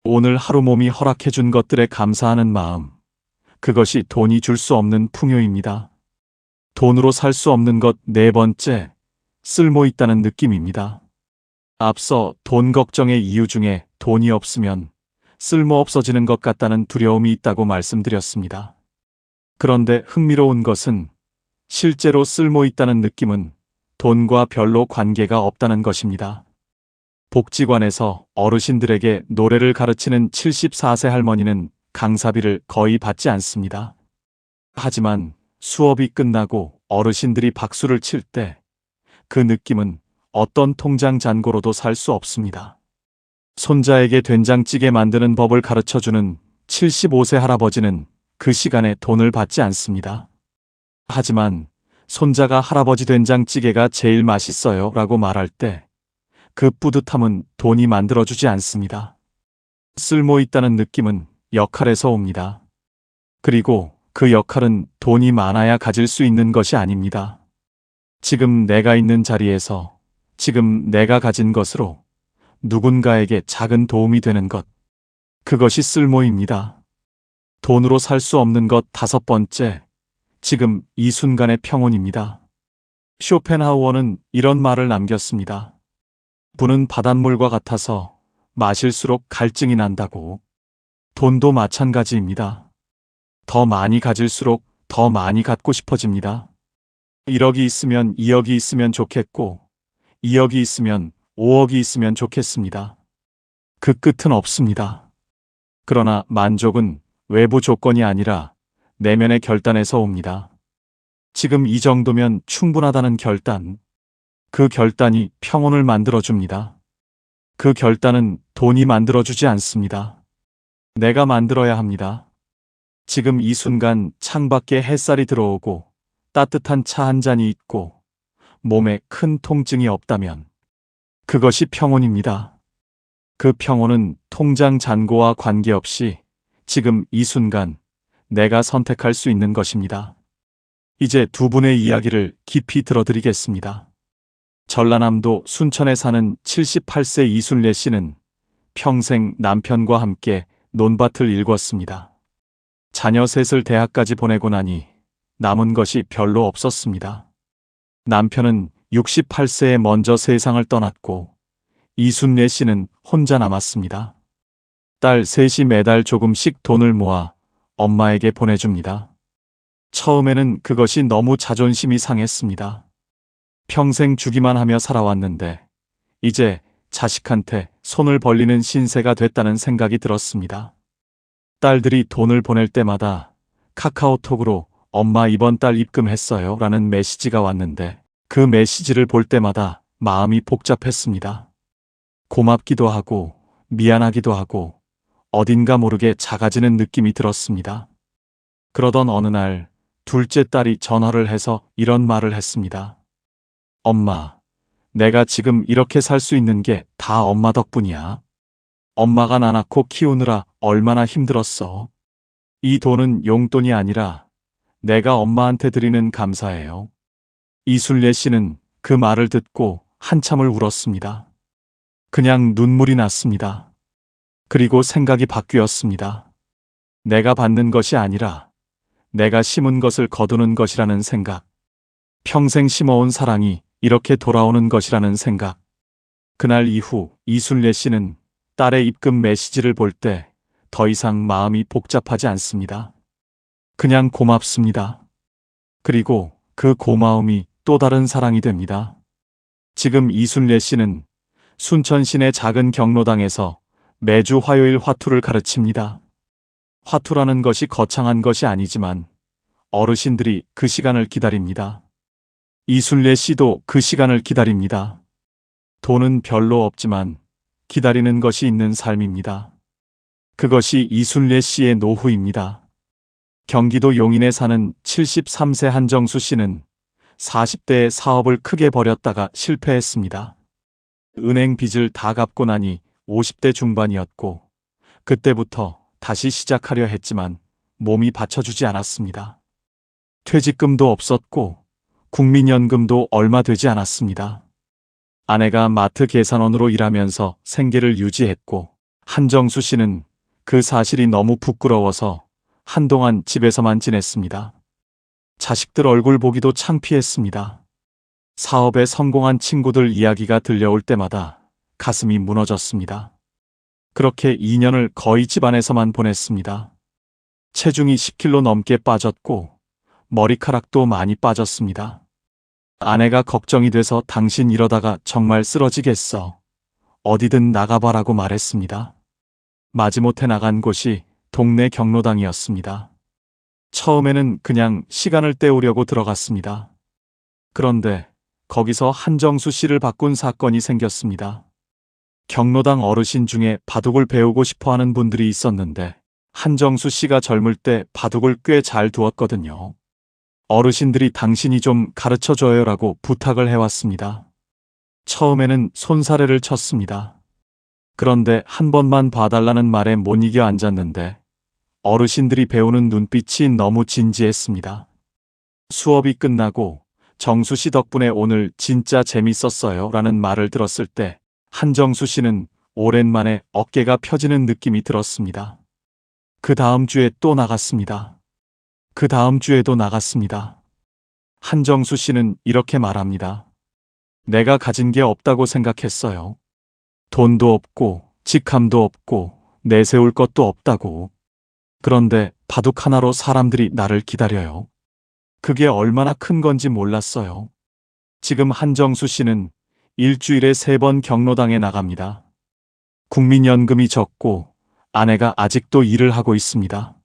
오늘 하루 몸이 허락해준 것들에 감사하는 마음. 그것이 돈이 줄 수 없는 풍요입니다. 돈으로 살 수 없는 것 네 번째, 쓸모 있다는 느낌입니다. 앞서 돈 걱정의 이유 중에 돈이 없으면 쓸모 없어지는 것 같다는 두려움이 있다고 말씀드렸습니다. 그런데 흥미로운 것은 실제로 쓸모 있다는 느낌은 돈과 별로 관계가 없다는 것입니다. 복지관에서 어르신들에게 노래를 가르치는 74세 할머니는 강사비를 거의 받지 않습니다. 하지만 수업이 끝나고 어르신들이 박수를 칠 때 그 느낌은 어떤 통장 잔고로도 살 수 없습니다. 손자에게 된장찌개 만드는 법을 가르쳐주는 75세 할아버지는 그 시간에 돈을 받지 않습니다. 하지만 손자가 할아버지 된장찌개가 제일 맛있어요 라고 말할 때 그 뿌듯함은 돈이 만들어주지 않습니다. 쓸모 있다는 느낌은 역할에서 옵니다. 그리고 그 역할은 돈이 많아야 가질 수 있는 것이 아닙니다. 지금 내가 있는 자리에서 지금 내가 가진 것으로 누군가에게 작은 도움이 되는 것. 그것이 쓸모입니다. 돈으로 살 수 없는 것 다섯 번째, 지금 이 순간의 평온입니다. 쇼펜하우어는 이런 말을 남겼습니다. 부는 바닷물과 같아서 마실수록 갈증이 난다고. 돈도 마찬가지입니다. 더 많이 가질수록 더 많이 갖고 싶어집니다. 1억이 있으면 2억이 있으면 좋겠고 2억이 있으면 5억이 있으면 좋겠습니다. 그 끝은 없습니다. 그러나 만족은 외부 조건이 아니라 내면의 결단에서 옵니다. 지금 이 정도면 충분하다는 결단. 그 결단이 평온을 만들어줍니다. 그 결단은 돈이 만들어주지 않습니다. 내가 만들어야 합니다. 지금 이 순간 창밖에 햇살이 들어오고 따뜻한 차 한 잔이 있고 몸에 큰 통증이 없다면 그것이 평온입니다. 그 평온은 통장 잔고와 관계없이 지금 이 순간 내가 선택할 수 있는 것입니다. 이제 두 분의 이야기를 깊이 들어드리겠습니다. 전라남도 순천에 사는 78세 이순례 씨는 평생 남편과 함께 논밭을 일궜습니다. 자녀 셋을 대학까지 보내고 나니 남은 것이 별로 없었습니다. 남편은 68세에 먼저 세상을 떠났고 이순례 씨는 혼자 남았습니다. 딸 셋이 매달 조금씩 돈을 모아 엄마에게 보내줍니다. 처음에는 그것이 너무 자존심이 상했습니다. 평생 주기만 하며 살아왔는데 이제 자식한테 손을 벌리는 신세가 됐다는 생각이 들었습니다. 딸들이 돈을 보낼 때마다 카카오톡으로 엄마 이번 달 입금했어요 라는 메시지가 왔는데 그 메시지를 볼 때마다 마음이 복잡했습니다. 고맙기도 하고 미안하기도 하고 어딘가 모르게 작아지는 느낌이 들었습니다. 그러던 어느 날 둘째 딸이 전화를 해서 이런 말을 했습니다. 엄마, 내가 지금 이렇게 살 수 있는 게 다 엄마 덕분이야. 엄마가 나 낳고 키우느라 얼마나 힘들었어. 이 돈은 용돈이 아니라 내가 엄마한테 드리는 감사예요. 이순례 씨는 그 말을 듣고 한참을 울었습니다. 그냥 눈물이 났습니다. 그리고 생각이 바뀌었습니다. 내가 받는 것이 아니라 내가 심은 것을 거두는 것이라는 생각. 평생 심어온 사랑이 이렇게 돌아오는 것이라는 생각. 그날 이후 이순례 씨는 딸의 입금 메시지를 볼 때 더 이상 마음이 복잡하지 않습니다. 그냥 고맙습니다. 그리고 그 고마움이 또 다른 사랑이 됩니다. 지금 이순례 씨는 순천 시내 작은 경로당에서 매주 화요일 화투를 가르칩니다. 화투라는 것이 거창한 것이 아니지만 어르신들이 그 시간을 기다립니다. 이순례 씨도 그 시간을 기다립니다. 돈은 별로 없지만 기다리는 것이 있는 삶입니다. 그것이 이순례 씨의 노후입니다. 경기도 용인에 사는 73세 한정수 씨는 40대에 사업을 크게 벌였다가 실패했습니다. 은행 빚을 다 갚고 나니 50대 중반이었고 그때부터 다시 시작하려 했지만 몸이 받쳐주지 않았습니다. 퇴직금도 없었고 국민연금도 얼마 되지 않았습니다. 아내가 마트 계산원으로 일하면서 생계를 유지했고 한정수 씨는 그 사실이 너무 부끄러워서 한동안 집에서만 지냈습니다. 자식들 얼굴 보기도 창피했습니다. 사업에 성공한 친구들 이야기가 들려올 때마다 가슴이 무너졌습니다. 그렇게 2년을 거의 집안에서만 보냈습니다. 체중이 10kg 넘게 빠졌고 머리카락도 많이 빠졌습니다. 아내가 걱정이 돼서 당신 이러다가 정말 쓰러지겠어. 어디든 나가봐라고 말했습니다. 마지못해 나간 곳이 동네 경로당이었습니다. 처음에는 그냥 시간을 때우려고 들어갔습니다. 그런데 거기서 한정수 씨를 바꾼 사건이 생겼습니다. 경로당 어르신 중에 바둑을 배우고 싶어 하는 분들이 있었는데 한정수 씨가 젊을 때 바둑을 꽤 잘 두었거든요. 어르신들이 당신이 좀 가르쳐줘요라고 부탁을 해왔습니다. 처음에는 손사래를 쳤습니다. 그런데 한 번만 봐달라는 말에 못 이겨 앉았는데 어르신들이 배우는 눈빛이 너무 진지했습니다. 수업이 끝나고 정수 씨 덕분에 오늘 진짜 재밌었어요 라는 말을 들었을 때 한정수 씨는 오랜만에 어깨가 펴지는 느낌이 들었습니다. 그 다음 주에 또 나갔습니다. 그 다음 주에도 나갔습니다. 한정수 씨는 이렇게 말합니다. 내가 가진 게 없다고 생각했어요. 돈도 없고 직함도 없고 내세울 것도 없다고. 그런데 바둑 하나로 사람들이 나를 기다려요. 그게 얼마나 큰 건지 몰랐어요. 지금 한정수 씨는 일주일에 3번 경로당에 나갑니다. 국민연금이 적고 아내가 아직도 일을 하고 있습니다.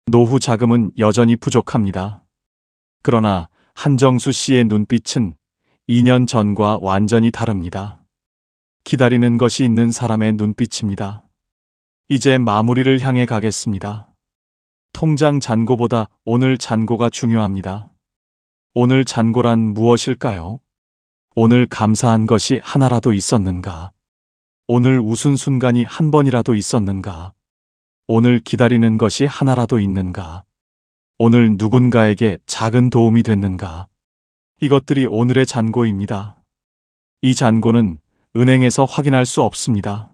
노후 자금은 여전히 부족합니다. 그러나 한정수 씨의 눈빛은 2년 전과 완전히 다릅니다. 기다리는 것이 있는 사람의 눈빛입니다. 이제 마무리를 향해 가겠습니다. 통장 잔고보다 오늘 잔고가 중요합니다. 오늘 잔고란 무엇일까요? 오늘 감사한 것이 하나라도 있었는가? 오늘 웃은 순간이 한 번이라도 있었는가? 오늘 기다리는 것이 하나라도 있는가? 오늘 누군가에게 작은 도움이 됐는가? 이것들이 오늘의 잔고입니다. 이 잔고는 은행에서 확인할 수 없습니다.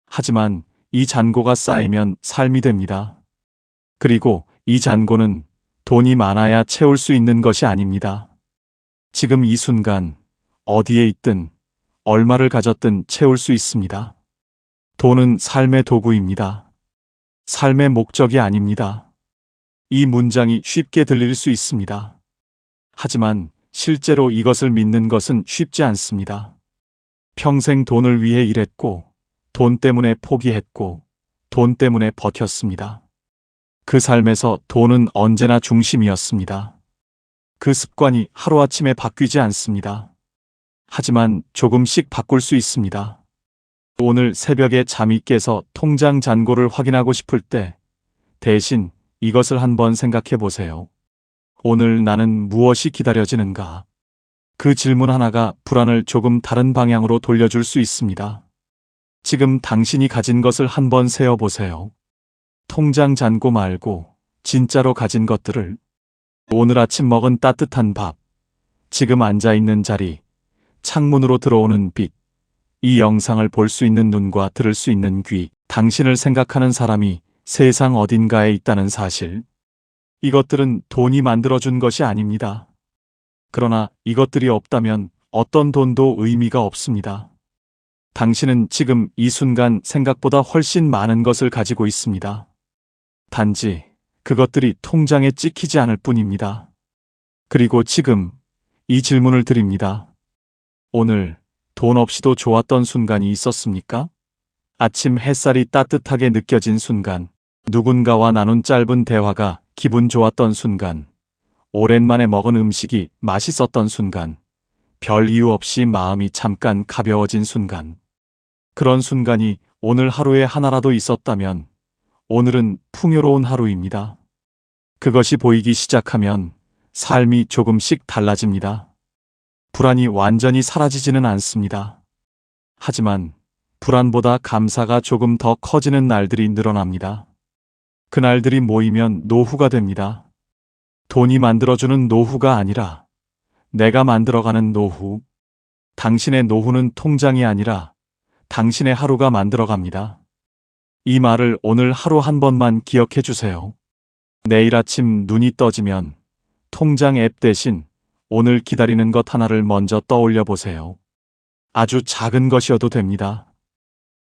하지만 이 잔고가 쌓이면 삶이 됩니다. 그리고 이 잔고는 돈이 많아야 채울 수 있는 것이 아닙니다. 지금 이 순간 어디에 있든 얼마를 가졌든 채울 수 있습니다. 돈은 삶의 도구입니다. 삶의 목적이 아닙니다. 이 문장이 쉽게 들릴 수 있습니다. 하지만 실제로 이것을 믿는 것은 쉽지 않습니다. 평생 돈을 위해 일했고 돈 때문에 포기했고 돈 때문에 버텼습니다. 그 삶에서 돈은 언제나 중심이었습니다. 그 습관이 하루아침에 바뀌지 않습니다. 하지만 조금씩 바꿀 수 있습니다. 오늘 새벽에 잠이 깨서 통장 잔고를 확인하고 싶을 때 대신 이것을 한번 생각해 보세요. 오늘 나는 무엇이 기다려지는가? 그 질문 하나가 불안을 조금 다른 방향으로 돌려줄 수 있습니다. 지금 당신이 가진 것을 한번 세어보세요. 통장 잔고 말고 진짜로 가진 것들을. 오늘 아침 먹은 따뜻한 밥, 지금 앉아있는 자리, 창문으로 들어오는 빛, 이 영상을 볼 수 있는 눈과 들을 수 있는 귀, 당신을 생각하는 사람이 세상 어딘가에 있다는 사실. 이것들은 돈이 만들어준 것이 아닙니다. 그러나 이것들이 없다면 어떤 돈도 의미가 없습니다. 당신은 지금 이 순간 생각보다 훨씬 많은 것을 가지고 있습니다. 단지 그것들이 통장에 찍히지 않을 뿐입니다. 그리고 지금 이 질문을 드립니다. 오늘 돈 없이도 좋았던 순간이 있었습니까? 아침 햇살이 따뜻하게 느껴진 순간, 누군가와 나눈 짧은 대화가 기분 좋았던 순간, 오랜만에 먹은 음식이 맛있었던 순간, 별 이유 없이 마음이 잠깐 가벼워진 순간. 그런 순간이 오늘 하루에 하나라도 있었다면 오늘은 풍요로운 하루입니다. 그것이 보이기 시작하면 삶이 조금씩 달라집니다. 불안이 완전히 사라지지는 않습니다. 하지만 불안보다 감사가 조금 더 커지는 날들이 늘어납니다. 그날들이 모이면 노후가 됩니다. 돈이 만들어주는 노후가 아니라 내가 만들어가는 노후. 당신의 노후는 통장이 아니라 당신의 하루가 만들어갑니다. 이 말을 오늘 하루 한 번만 기억해 주세요. 내일 아침 눈이 떠지면 통장 앱 대신 오늘 기다리는 것 하나를 먼저 떠올려 보세요. 아주 작은 것이어도 됩니다.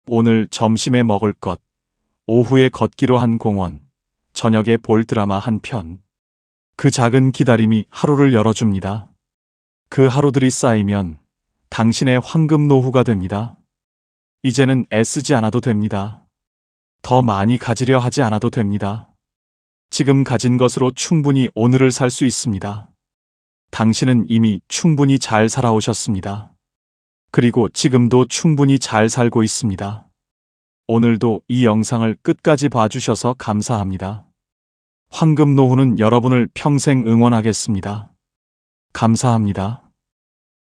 오늘 점심에 먹을 것, 오후에 걷기로 한 공원, 저녁에 볼 드라마 한 편. 그 작은 기다림이 하루를 열어줍니다. 그 하루들이 쌓이면 당신의 황금 노후가 됩니다. 이제는 애쓰지 않아도 됩니다. 더 많이 가지려 하지 않아도 됩니다. 지금 가진 것으로 충분히 오늘을 살 수 있습니다. 당신은 이미 충분히 잘 살아오셨습니다. 그리고 지금도 충분히 잘 살고 있습니다. 오늘도 이 영상을 끝까지 봐주셔서 감사합니다. 황금 노후는 여러분을 평생 응원하겠습니다. 감사합니다.